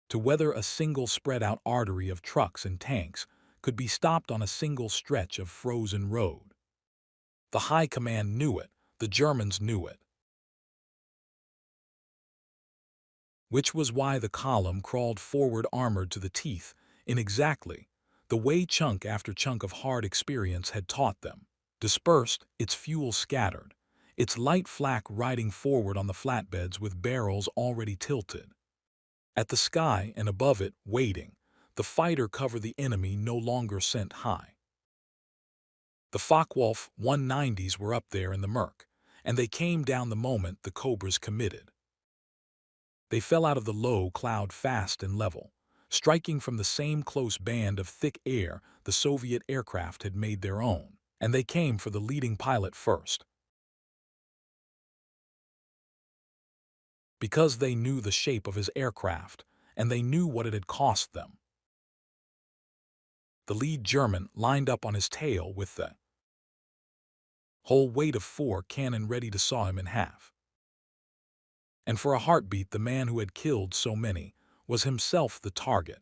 Speaker 1: to whether a single spread-out artery of trucks and tanks could be stopped on a single stretch of frozen road. The High Command knew it, the Germans knew it. Which was why the column crawled forward armored to the teeth in exactly the way chunk after chunk of hard experience had taught them. Dispersed, its fuel scattered, its light flak riding forward on the flatbeds with barrels already tilted. At the sky and above it, waiting, the fighter cover the enemy no longer sent high. The Focke-Wulf 190s were up there in the murk, and they came down the moment the Cobras committed. They fell out of the low cloud fast and level, striking from the same close band of thick air the Soviet aircraft had made their own, and they came for the leading pilot first. Because they knew the shape of his aircraft, and they knew what it had cost them. The lead German lined up on his tail with the whole weight of 4 cannon ready to saw him in half. And for a heartbeat, the man who had killed so many was himself the target.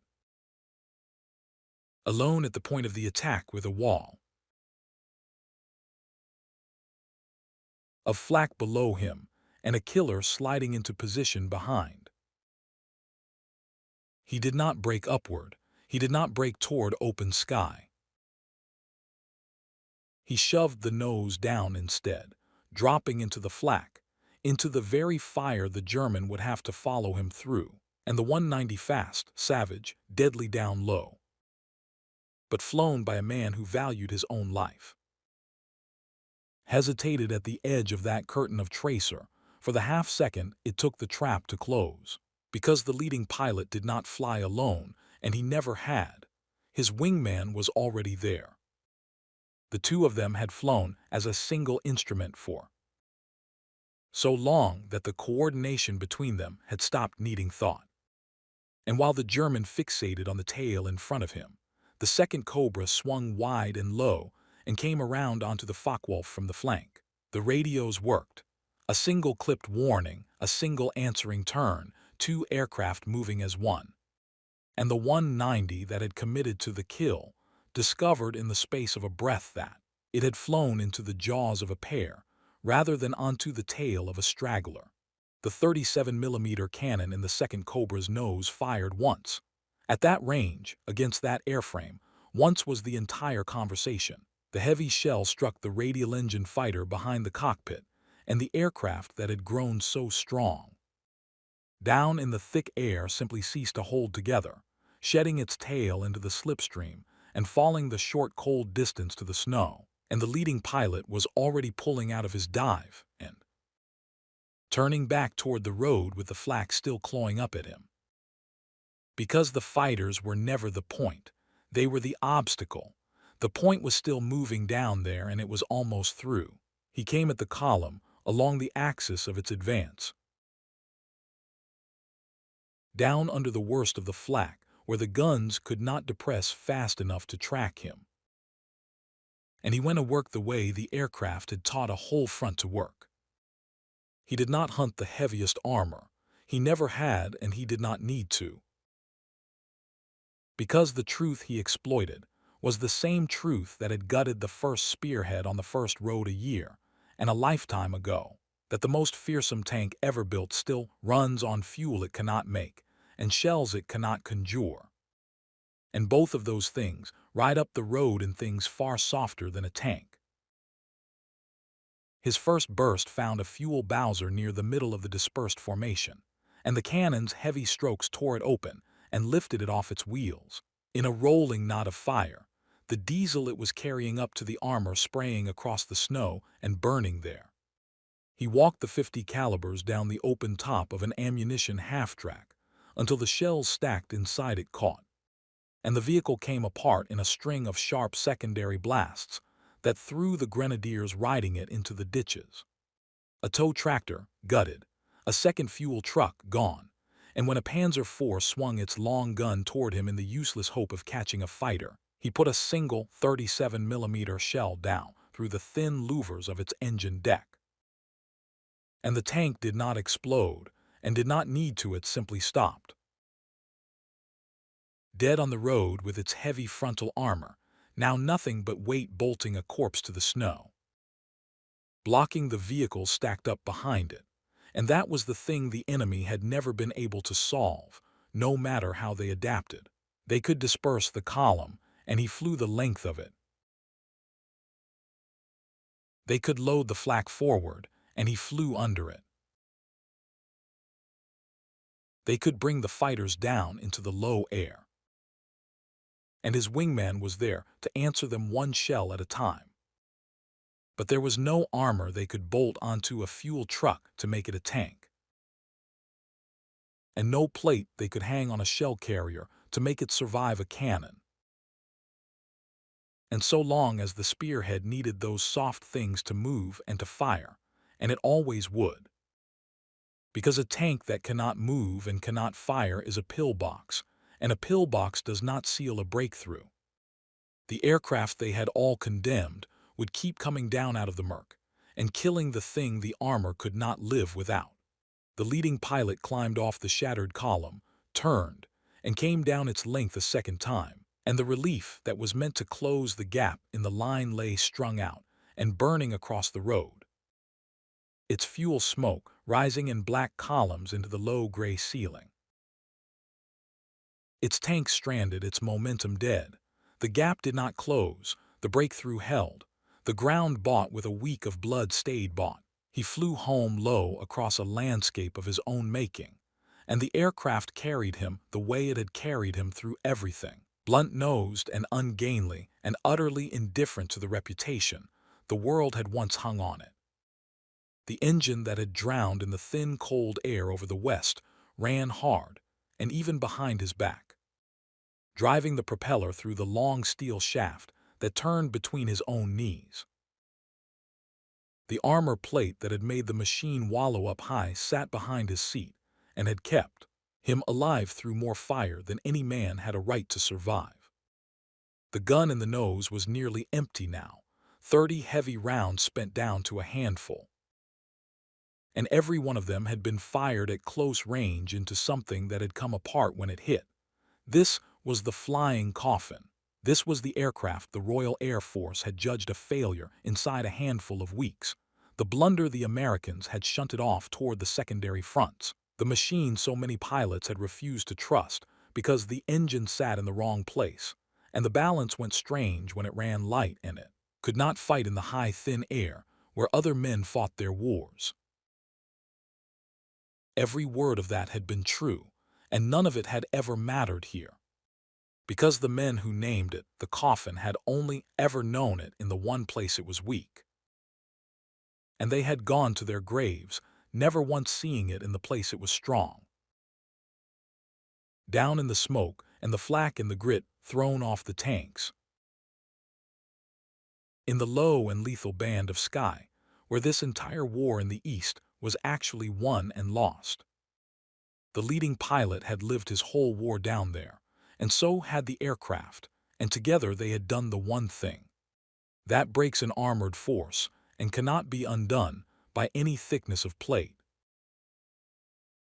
Speaker 1: Alone at the point of the attack with a wall of flak below him and a killer sliding into position behind. He did not break upward. He did not break toward open sky. He shoved the nose down instead, dropping into the flak, into the very fire the German would have to follow him through, and the 190 fast, savage, deadly down low, but flown by a man who valued his own life. Hesitated at the edge of that curtain of tracer for the half second it took the trap to close. Because the leading pilot did not fly alone, and he never had, his wingman was already there. The two of them had flown as a single instrument for so long that the coordination between them had stopped needing thought. And while the German fixated on the tail in front of him, the second Cobra swung wide and low and came around onto the Focke-Wulf from the flank. The radios worked. A single clipped warning, a single answering turn, 2 aircraft moving as one. And the 190 that had committed to the kill discovered in the space of a breath that it had flown into the jaws of a pair rather than onto the tail of a straggler. The 37mm cannon in the second Cobra's nose fired once. At that range, against that airframe, once was the entire conversation. The heavy shell struck the radial engine fighter behind the cockpit, and the aircraft that had grown so strong down in the thick air simply ceased to hold together, shedding its tail into the slipstream and falling the short cold distance to the snow, and the leading pilot was already pulling out of his dive and turning back toward the road with the flak still clawing up at him. Because the fighters were never the point, they were the obstacle. The point was still moving down there, and it was almost through. He came at the column, along the axis of its advance, down under the worst of the flak, where the guns could not depress fast enough to track him. And he went to work the way the aircraft had taught a whole front to work. He did not hunt the heaviest armor. He never had, and he did not need to. Because the truth he exploited was the same truth that had gutted the first spearhead on the first road a year and a lifetime ago, that the most fearsome tank ever built still runs on fuel it cannot make and shells it cannot conjure. And both of those things ride up the road in things far softer than a tank. His first burst found a fuel bowser near the middle of the dispersed formation, and the cannon's heavy strokes tore it open and lifted it off its wheels. In a rolling knot of fire, the diesel it was carrying up to the armor spraying across the snow and burning there. He walked the 50 calibers down the open top of an ammunition half-track until the shells stacked inside it caught, and the vehicle came apart in a string of sharp secondary blasts that threw the grenadiers riding it into the ditches. A tow tractor, gutted, a second fuel truck, gone, and when a Panzer IV swung its long gun toward him in the useless hope of catching a fighter, he put a single 37mm shell down through the thin louvers of its engine deck. And the tank did not explode, and did not need to, it simply stopped. Dead on the road with its heavy frontal armor, now nothing but weight bolting a corpse to the snow. Blocking the vehicle stacked up behind it, and that was the thing the enemy had never been able to solve, no matter how they adapted. They could disperse the column, and he flew the length of it. They could load the flak forward, and he flew under it. They could bring the fighters down into the low air, and his wingman was there to answer them one shell at a time. But there was no armor they could bolt onto a fuel truck to make it a tank, and no plate they could hang on a shell carrier to make it survive a cannon. And so long as the spearhead needed those soft things to move and to fire, and it always would. Because a tank that cannot move and cannot fire is a pillbox, and a pillbox does not seal a breakthrough. The aircraft they had all condemned would keep coming down out of the murk, and killing the thing the armor could not live without. The leading pilot climbed off the shattered column, turned, and came down its length a second time, and the relief that was meant to close the gap in the line lay strung out and burning across the road, its fuel smoke rising in black columns into the low gray ceiling. Its tank stranded, its momentum dead. The gap did not close, the breakthrough held. The ground bought with a week of blood stayed bought. He flew home low across a landscape of his own making, and the aircraft carried him the way it had carried him through everything, blunt-nosed and ungainly and utterly indifferent to the reputation the world had once hung on it. The engine that had drowned in the thin, cold air over the west ran hard, and even behind his back, driving the propeller through the long steel shaft that turned between his own knees. The armor plate that had made the machine wallow up high sat behind his seat and had kept him alive through more fire than any man had a right to survive. The gun in the nose was nearly empty now, 30 heavy rounds spent down to a handful, and every one of them had been fired at close range into something that had come apart when it hit. This was the flying Coffin. This was the aircraft the Royal Air Force had judged a failure inside a handful of weeks, the blunder the Americans had shunted off toward the secondary fronts, the machine so many pilots had refused to trust because the engine sat in the wrong place, and the balance went strange when it ran light and it could not fight in the high thin air where other men fought their wars. Every word of that had been true, and none of it had ever mattered here, because the men who named it the Coffin had only ever known it in the one place it was weak. And they had gone to their graves, never once seeing it in the place it was strong. Down in the smoke and the flak and the grit thrown off the tanks, in the low and lethal band of sky, where this entire war in the East was actually won and lost. The leading pilot had lived his whole war down there, and so had the aircraft, and together they had done the one thing. That breaks an armored force and cannot be undone by any thickness of plate.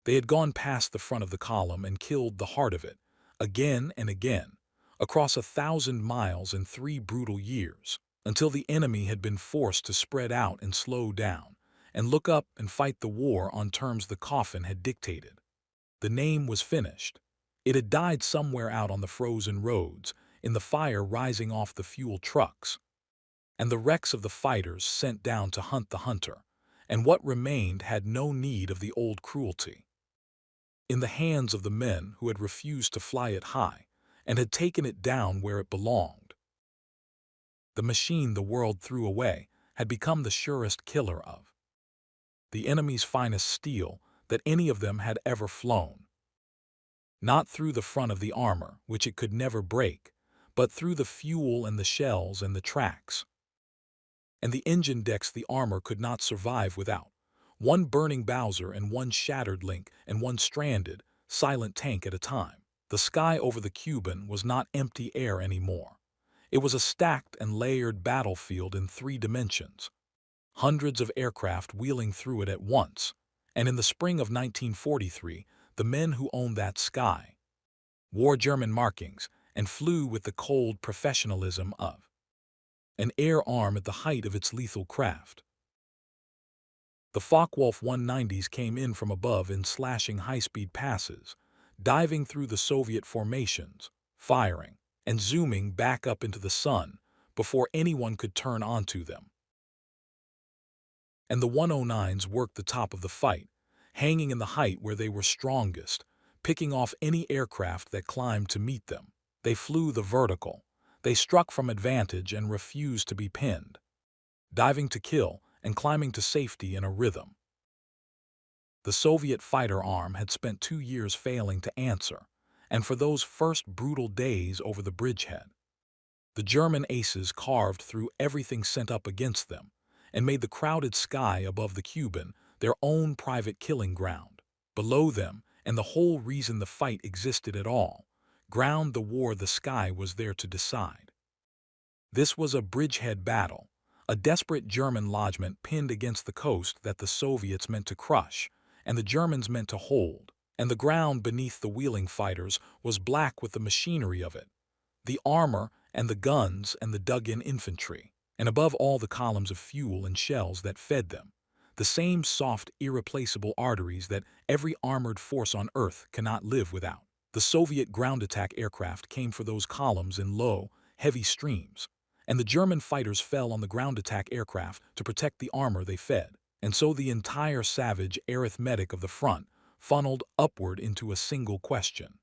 Speaker 1: They had gone past the front of the column and killed the heart of it, again and again, across 1,000 miles in 3 brutal years, until the enemy had been forced to spread out and slow down, and look up and fight the war on terms the Coffin had dictated. The name was finished. It had died somewhere out on the frozen roads, in the fire rising off the fuel trucks, and the wrecks of the fighters sent down to hunt the hunter, and what remained had no need of the old cruelty. In the hands of the men who had refused to fly it high, and had taken it down where it belonged. The machine the world threw away had become the surest killer of the enemy's finest steel that any of them had ever flown. Not through the front of the armor, which it could never break, but through the fuel and the shells and the tracks. And the engine decks the armor could not survive without. One burning Bowser and one shattered Link and one stranded, silent tank at a time. The sky over the Cuban was not empty air anymore. It was a stacked and layered battlefield in 3 dimensions. Hundreds of aircraft wheeling through it at once, and in the spring of 1943, the men who owned that sky wore German markings and flew with the cold professionalism of an air arm at the height of its lethal craft. The Focke-Wulf 190s came in from above in slashing high-speed passes, diving through the Soviet formations, firing, and zooming back up into the sun before anyone could turn onto them. And the 109s worked the top of the fight, hanging in the height where they were strongest, picking off any aircraft that climbed to meet them. They flew the vertical. They struck from advantage and refused to be pinned, diving to kill and climbing to safety in a rhythm. The Soviet fighter arm had spent 2 years failing to answer, and for those first brutal days over the bridgehead, the German aces carved through everything sent up against them and made the crowded sky above the Cuban their own private killing ground. Below them, and the whole reason the fight existed at all, ground the war the sky was there to decide. This was a bridgehead battle, a desperate German lodgment pinned against the coast that the Soviets meant to crush, and the Germans meant to hold, and the ground beneath the wheeling fighters was black with the machinery of it, the armor and the guns and the dug-in infantry, and above all the columns of fuel and shells that fed them, the same soft, irreplaceable arteries that every armored force on Earth cannot live without. The Soviet ground attack aircraft came for those columns in low, heavy streams, and the German fighters fell on the ground attack aircraft to protect the armor they fed, and so the entire savage arithmetic of the front funneled upward into a single question.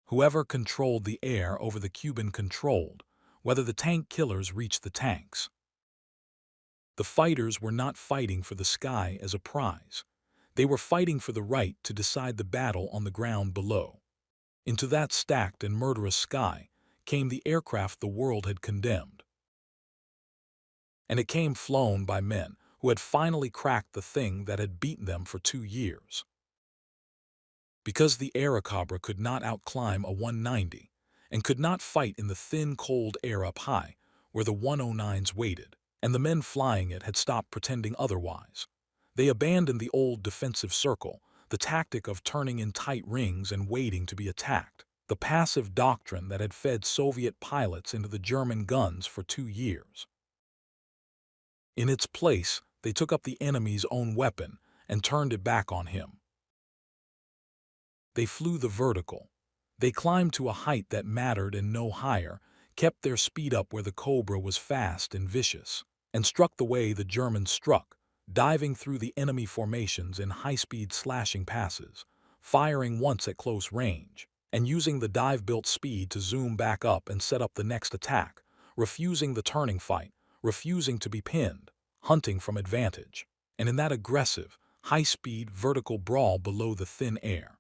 Speaker 1: Whoever controlled the air over the Cuban controlled whether the tank killers reached the tanks. The fighters were not fighting for the sky as a prize. They were fighting for the right to decide the battle on the ground below. Into that stacked and murderous sky came the aircraft the world had condemned. And it came flown by men who had finally cracked the thing that had beaten them for 2 years. Because the Airacobra could not outclimb a 190 and could not fight in the thin, cold air up high where the 109s waited, and the men flying it had stopped pretending otherwise. They abandoned the old defensive circle, the tactic of turning in tight rings and waiting to be attacked, the passive doctrine that had fed Soviet pilots into the German guns for 2 years. In its place, they took up the enemy's own weapon and turned it back on him. They flew the vertical. They climbed to a height that mattered and no higher, kept their speed up where the Cobra was fast and vicious, and struck the way the Germans struck, diving through the enemy formations in high-speed slashing passes, firing once at close range, and using the dive-built speed to zoom back up and set up the next attack, refusing the turning fight, refusing to be pinned, hunting from advantage, and in that aggressive, high-speed vertical brawl below the thin air,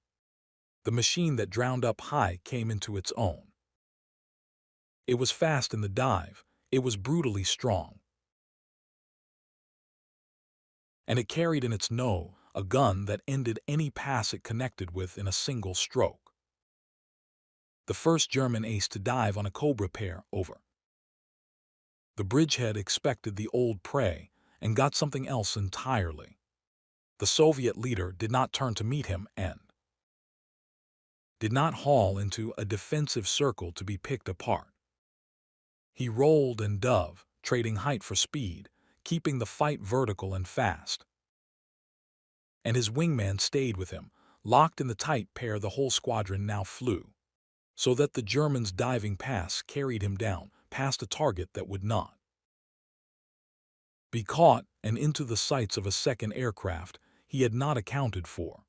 Speaker 1: the machine that drowned up high came into its own. It was fast in the dive, It was brutally strong, and it carried in its nose a gun that ended any pass it connected with in a single stroke. The first German ace to dive on a Cobra pair over. The bridgehead expected the old prey and got something else entirely. The Soviet leader did not turn to meet him and did not haul into a defensive circle to be picked apart. He rolled and dove, trading height for speed, keeping the fight vertical and fast. And his wingman stayed with him, locked in the tight pair the whole squadron now flew, so that the German's diving pass carried him down, past a target that would not be caught and into the sights of a second aircraft he had not accounted for.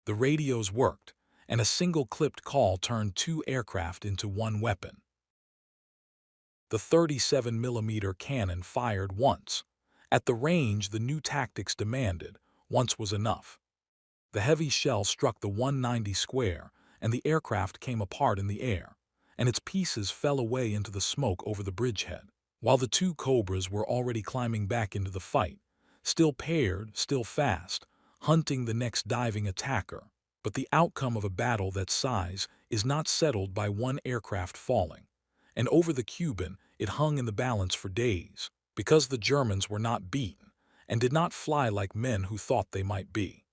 Speaker 1: The radios worked, and a single clipped call turned two aircraft into one weapon. The 37mm cannon fired once. At the range the new tactics demanded, once was enough. The heavy shell struck the 190 square, and the aircraft came apart in the air, and its pieces fell away into the smoke over the bridgehead, while the two Cobras were already climbing back into the fight, still paired, still fast, hunting the next diving attacker. But the outcome of a battle that size is not settled by one aircraft falling, and over the Cuban it hung in the balance for days, because the Germans were not beaten, and did not fly like men who thought they might be.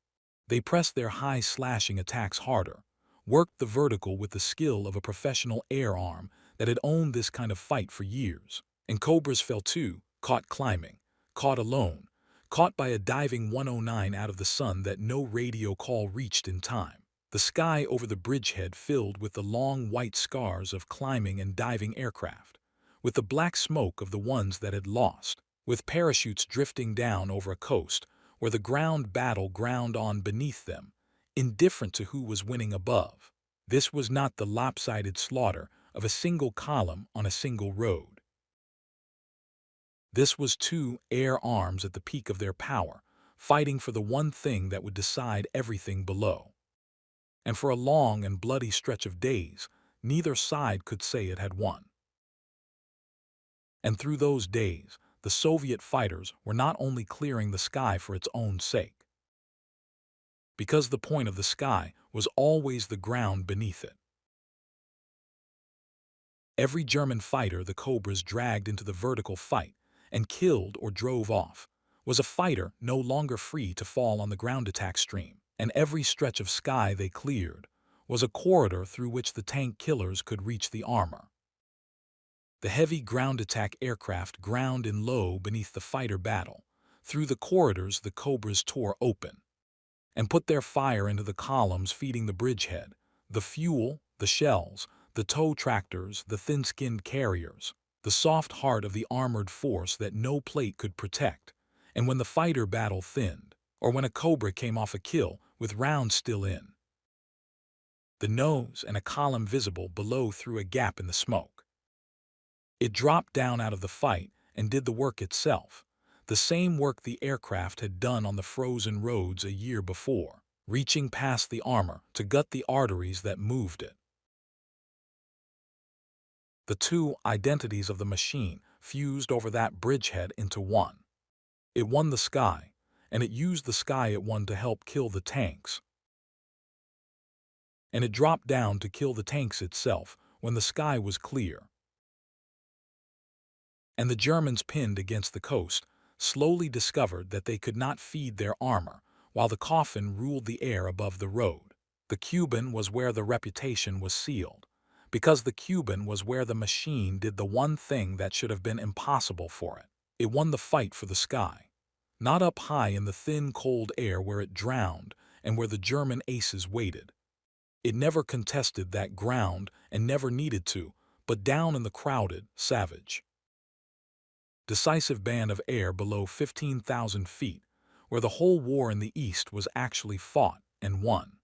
Speaker 1: They pressed their high slashing attacks harder, worked the vertical with the skill of a professional air arm that had owned this kind of fight for years, and Cobras fell too, caught climbing, caught alone, caught by a diving 109 out of the sun that no radio call reached in time. The sky over the bridgehead filled with the long white scars of climbing and diving aircraft, with the black smoke of the ones that had lost, with parachutes drifting down over a coast where the ground battle ground on beneath them, indifferent to who was winning above. This was not the lopsided slaughter of a single column on a single road. This was two air arms at the peak of their power, fighting for the one thing that would decide everything below. And for a long and bloody stretch of days, neither side could say it had won. And through those days, the Soviet fighters were not only clearing the sky for its own sake, because the point of the sky was always the ground beneath it. Every German fighter the Cobras dragged into the vertical fight and killed or drove off was a fighter no longer free to fall on the ground attack stream, and every stretch of sky they cleared was a corridor through which the tank killers could reach the armor. The heavy ground attack aircraft ground in low beneath the fighter battle. Through the corridors the Cobras tore open and put their fire into the columns feeding the bridgehead, the fuel, the shells, the tow tractors, the thin-skinned carriers, the soft heart of the armored force that no plate could protect. And when the fighter battle thinned, or when a Cobra came off a kill with rounds still in the nose and a column visible below through a gap in the smoke, it dropped down out of the fight and did the work itself, the same work the aircraft had done on the frozen roads a year before, reaching past the armor to gut the arteries that moved it. The two identities of the machine fused over that bridgehead into one. It won the sky, and it used the sky it won to help kill the tanks. And it dropped down to kill the tanks itself when the sky was clear. And the Germans, pinned against the coast, slowly discovered that they could not feed their armor while the Coffin ruled the air above the road. The Cuban was where the reputation was sealed, because the Cuban was where the machine did the one thing that should have been impossible for it. It won the fight for the sky, not up high in the thin, cold air where it drowned and where the German aces waited. It never contested that ground and never needed to, but down in the crowded, savage, decisive band of air below 15,000 feet, where the whole war in the East was actually fought and won.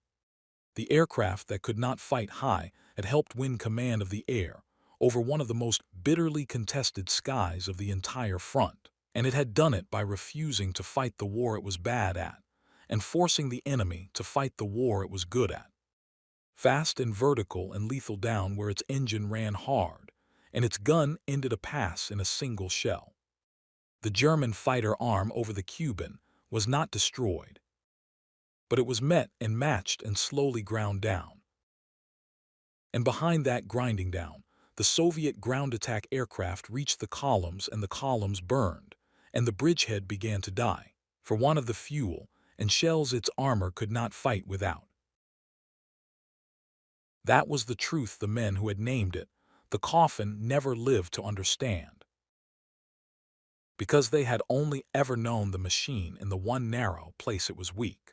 Speaker 1: The aircraft that could not fight high had helped win command of the air over one of the most bitterly contested skies of the entire front, and it had done it by refusing to fight the war it was bad at and forcing the enemy to fight the war it was good at. Fast and vertical and lethal down where its engine ran hard, and its gun ended a pass in a single shell. The German fighter arm over the Cuban was not destroyed, but it was met and matched and slowly ground down. And behind that grinding down, the Soviet ground attack aircraft reached the columns and the columns burned, and the bridgehead began to die, for want of the fuel and shells its armor could not fight without. That was the truth the men who had named it, the Coffin, never lived to understand. Because they had only ever known the machine in the one narrow place it was weak.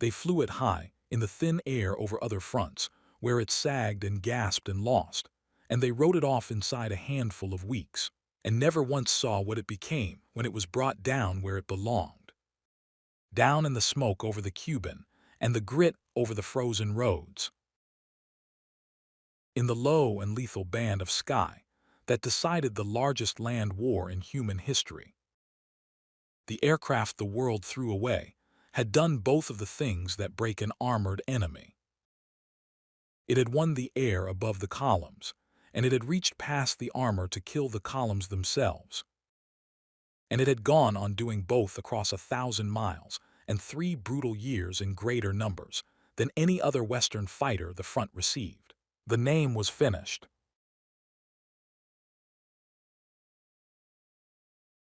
Speaker 1: They flew it high, in the thin air over other fronts, where it sagged and gasped and lost, and they rode it off inside a handful of weeks, and never once saw what it became when it was brought down where it belonged. Down in the smoke over the Cuban, and the grit over the frozen roads. In the low and lethal band of sky that decided the largest land war in human history. The aircraft the world threw away had done both of the things that break an armored enemy. It had won the air above the columns, and it had reached past the armor to kill the columns themselves. And it had gone on doing both across 1,000 miles and 3 brutal years in greater numbers than any other Western fighter the front received. The name was finished.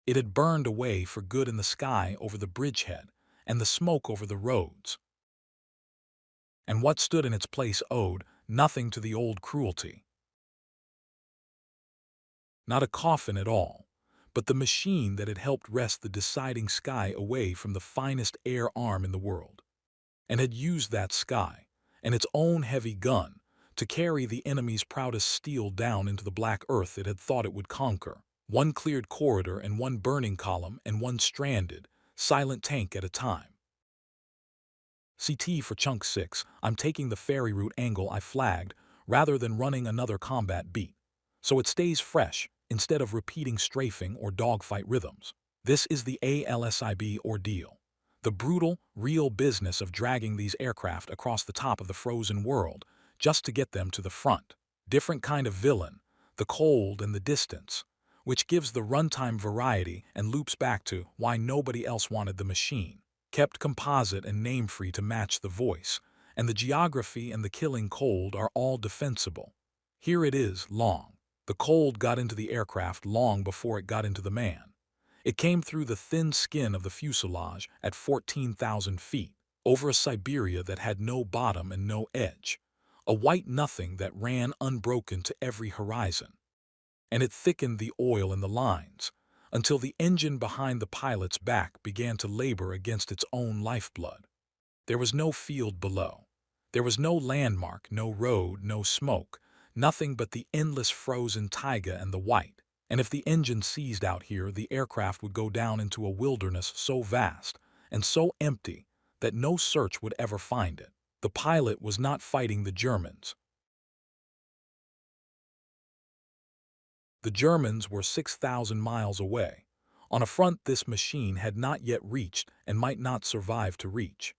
Speaker 1: It had burned away for good in the sky over the bridgehead and the smoke over the roads. And what stood in its place owed nothing to the old cruelty. Not a coffin at all, but the machine that had helped wrest the deciding sky away from the finest air arm in the world, and had used that sky and its own heavy gun to carry the enemy's proudest steel down into the black earth it had thought it would conquer, one cleared corridor and one burning column and one stranded, silent tank at a time. CT for Chunk 6, I'm taking the ferry route angle I flagged rather than running another combat beat, so it stays fresh instead of repeating strafing or dogfight rhythms. This is the ALSIB ordeal, the brutal, real business of dragging these aircraft across the top of the frozen world just to get them to the front. Different kind of villain, the cold and the distance, which gives the runtime variety and loops back to why nobody else wanted the machine. Kept composite and name-free to match the voice, and the geography and the killing cold are all defensible. Here it is, long. The cold got into the aircraft long before it got into the man. It came through the thin skin of the fuselage at 14,000 feet, over a Siberia that had no bottom and no edge, a white nothing that ran unbroken to every horizon. And it thickened the oil in the lines, until the engine behind the pilot's back began to labor against its own lifeblood. There was no field below. There was no landmark, no road, no smoke, nothing but the endless frozen taiga and the white. And if the engine seized out here, the aircraft would go down into a wilderness so vast and so empty that no search would ever find it. The pilot was not fighting the Germans. The Germans were 6,000 miles away, on a front this machine had not yet reached and might not survive to reach.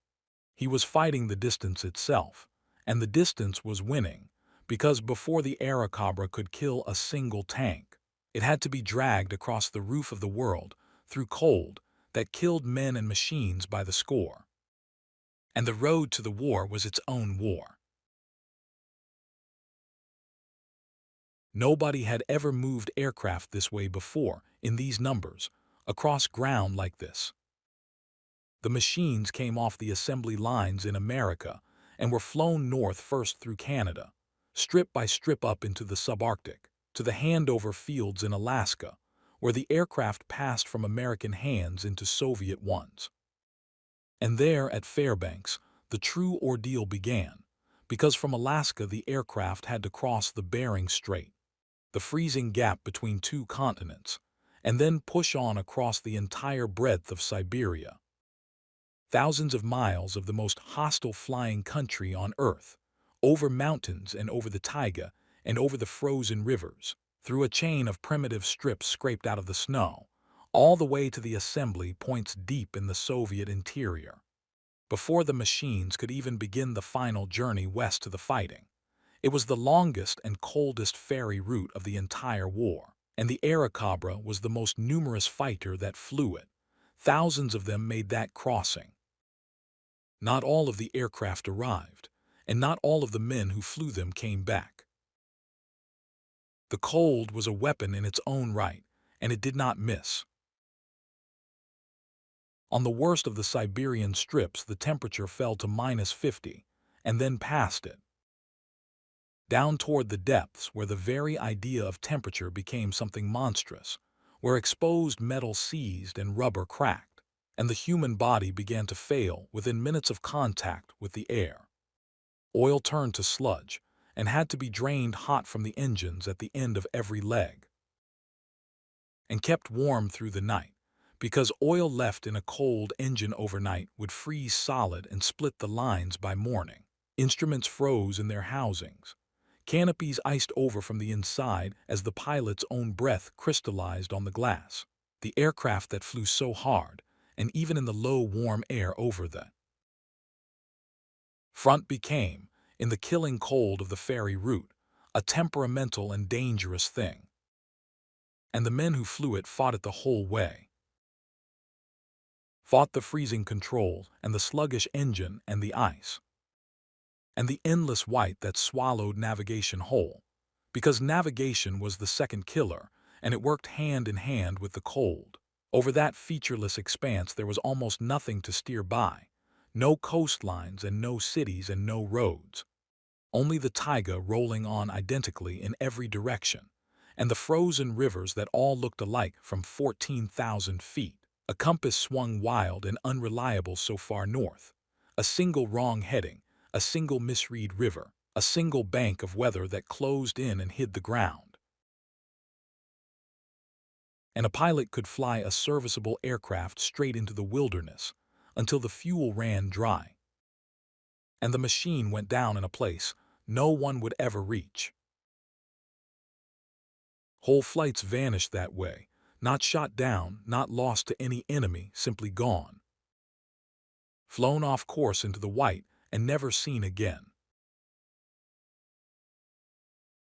Speaker 1: He was fighting the distance itself, and the distance was winning, because before the Airacobra could kill a single tank, it had to be dragged across the roof of the world through cold that killed men and machines by the score. And the road to the war was its own war. Nobody had ever moved aircraft this way before, in these numbers, across ground like this. The machines came off the assembly lines in America and were flown north first through Canada, strip by strip up into the subarctic, to the handover fields in Alaska, where the aircraft passed from American hands into Soviet ones. And there, at Fairbanks, the true ordeal began, because from Alaska the aircraft had to cross the Bering Strait, the freezing gap between two continents, and then push on across the entire breadth of Siberia. Thousands of miles of the most hostile flying country on Earth, over mountains and over the taiga and over the frozen rivers, through a chain of primitive strips scraped out of the snow, all the way to the assembly points deep in the Soviet interior. Before the machines could even begin the final journey west to the fighting, It was the longest and coldest ferry route of the entire war, and the Airacobra was the most numerous fighter that flew it. Thousands of them made that crossing. Not all of the aircraft arrived, and not all of the men who flew them came back. The cold was a weapon in its own right, and it did not miss. On the worst of the Siberian strips, the temperature fell to -50, and then past it. Down toward the depths where the very idea of temperature became something monstrous, where exposed metal seized and rubber cracked, and the human body began to fail within minutes of contact with the air. Oil turned to sludge and had to be drained hot from the engines at the end of every leg, and kept warm through the night, because oil left in a cold engine overnight would freeze solid and split the lines by morning. Instruments froze in their housings. Canopies iced over from the inside as the pilot's own breath crystallized on the glass. The aircraft that flew so hard, and even in the low, warm air over the front became, in the killing cold of the ferry route, a temperamental and dangerous thing. And the men who flew it fought it the whole way. Fought the freezing control and the sluggish engine and the ice. And the endless white that swallowed navigation whole, because navigation was the second killer, and it worked hand in hand with the cold. Over that featureless expanse there was almost nothing to steer by, no coastlines and no cities and no roads. Only the taiga rolling on identically in every direction, and the frozen rivers that all looked alike from 14,000 feet. A compass swung wild and unreliable so far north. A single wrong heading, a single misread river, a single bank of weather that closed in and hid the ground. And a pilot could fly a serviceable aircraft straight into the wilderness until the fuel ran dry. And the machine went down in a place no one would ever reach. Whole flights vanished that way, not shot down, not lost to any enemy, simply gone. Flown off course into the white and never seen again.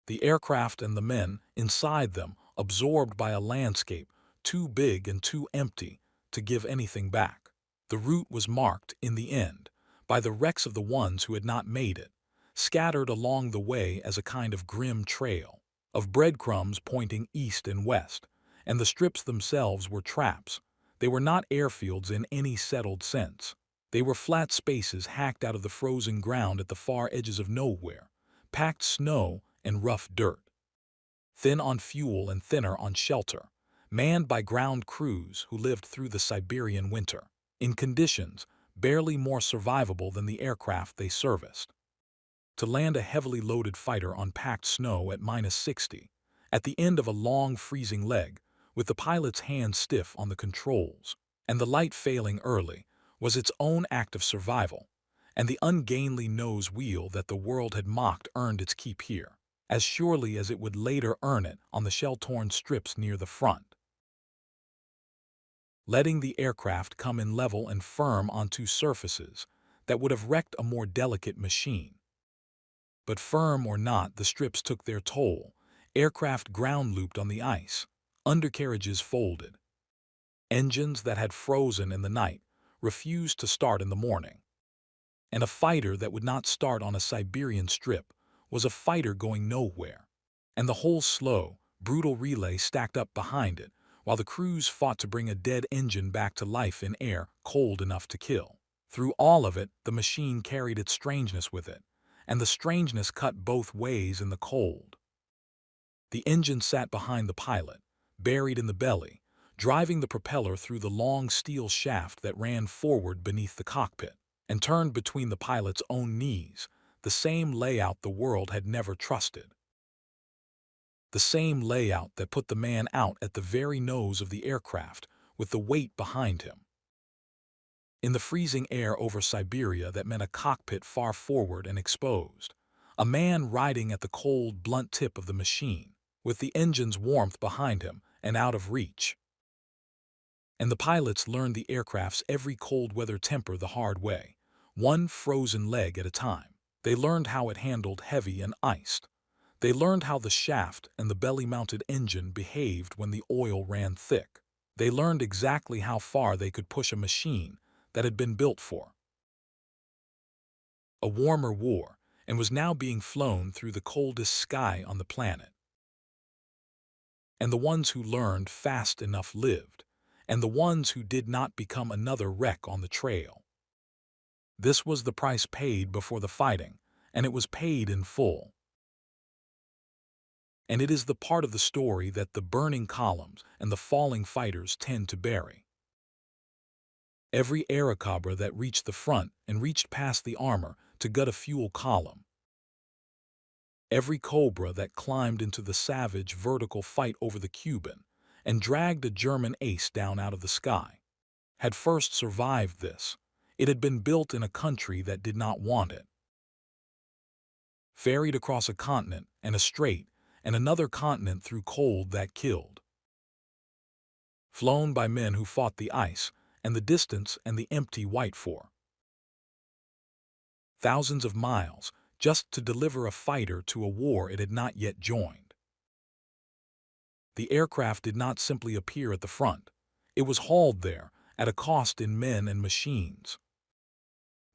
Speaker 1: The aircraft and the men inside them absorbed by a landscape too big and too empty to give anything back. The route was marked, in the end, by the wrecks of the ones who had not made it, scattered along the way as a kind of grim trail, of breadcrumbs pointing east and west, and the strips themselves were traps. They were not airfields in any settled sense. They were flat spaces hacked out of the frozen ground at the far edges of nowhere, packed snow and rough dirt, thin on fuel and thinner on shelter, manned by ground crews who lived through the Siberian winter, in conditions barely more survivable than the aircraft they serviced. To land a heavily loaded fighter on packed snow at -60, at the end of a long freezing leg, with the pilot's hands stiff on the controls, and the light failing early, was its own act of survival, and the ungainly nose wheel that the world had mocked earned its keep here, as surely as it would later earn it on the shell-torn strips near the front. Letting the aircraft come in level and firm onto surfaces that would have wrecked a more delicate machine. But firm or not, the strips took their toll. Aircraft ground-looped on the ice, undercarriages folded. Engines that had frozen in the night refused to start in the morning. And a fighter that would not start on a Siberian strip was a fighter going nowhere. And the whole slow, brutal relay stacked up behind it, while the crews fought to bring a dead engine back to life in air cold enough to kill. Through all of it, the machine carried its strangeness with it, and the strangeness cut both ways in the cold. The engine sat behind the pilot, buried in the belly, driving the propeller through the long steel shaft that ran forward beneath the cockpit, and turned between the pilot's own knees, the same layout the world had never trusted. The same layout that put the man out at the very nose of the aircraft, with the weight behind him. In the freezing air over Siberia that meant a cockpit far forward and exposed, a man riding at the cold, blunt tip of the machine, with the engine's warmth behind him and out of reach. And the pilots learned the aircraft's every cold weather temper the hard way, one frozen leg at a time. They learned how it handled heavy and iced. They learned how the shaft and the belly-mounted engine behaved when the oil ran thick. They learned exactly how far they could push a machine that had been built for a warmer war and was now being flown through the coldest sky on the planet. And the ones who learned fast enough lived, and the ones who did not become another wreck on the trail. This was the price paid before the fighting, and it was paid in full. And it is the part of the story that the burning columns and the falling fighters tend to bury. Every Airacobra that reached the front and reached past the armor to gut a fuel column. Every Cobra that climbed into the savage vertical fight over the Cuban and dragged a German ace down out of the sky had first survived this. It had been built in a country that did not want it. Ferried across a continent and a strait and another continent through cold that killed. Flown by men who fought the ice and the distance and the empty white for thousands of miles just to deliver a fighter to a war it had not yet joined. The aircraft did not simply appear at the front. It was hauled there at a cost in men and machines.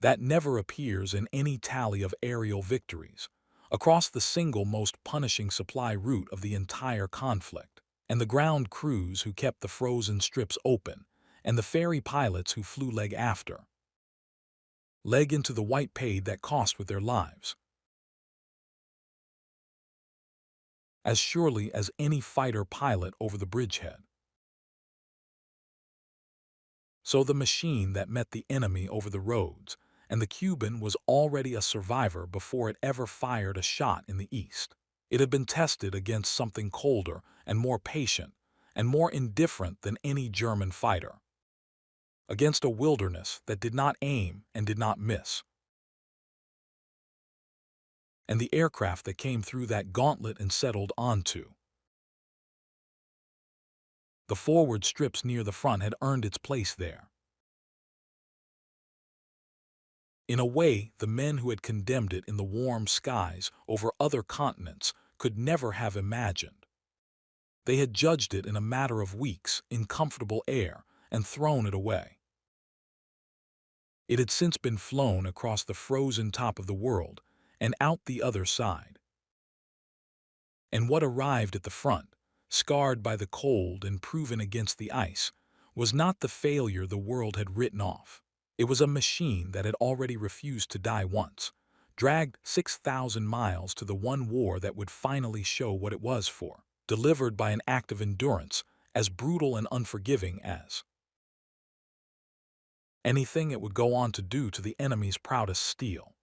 Speaker 1: That never appears in any tally of aerial victories, across the single most punishing supply route of the entire conflict, and the ground crews who kept the frozen strips open, and the ferry pilots who flew leg after leg into the white paid that cost with their lives. As surely as any fighter pilot over the bridgehead. So the machine that met the enemy over the roads, and the Cuban was already a survivor before it ever fired a shot in the east. It had been tested against something colder and more patient and more indifferent than any German fighter. Against a wilderness that did not aim and did not miss. And the aircraft that came through that gauntlet and settled onto the forward strips near the front had earned its place there. In a way, the men who had condemned it in the warm skies over other continents could never have imagined. They had judged it in a matter of weeks in comfortable air and thrown it away. It had since been flown across the frozen top of the world and out the other side. And what arrived at the front, scarred by the cold and proven against the ice, was not the failure the world had written off. It was a machine that had already refused to die once, dragged 6,000 miles to the one war that would finally show what it was for, delivered by an act of endurance as brutal and unforgiving as anything it would go on to do to the enemy's proudest steel.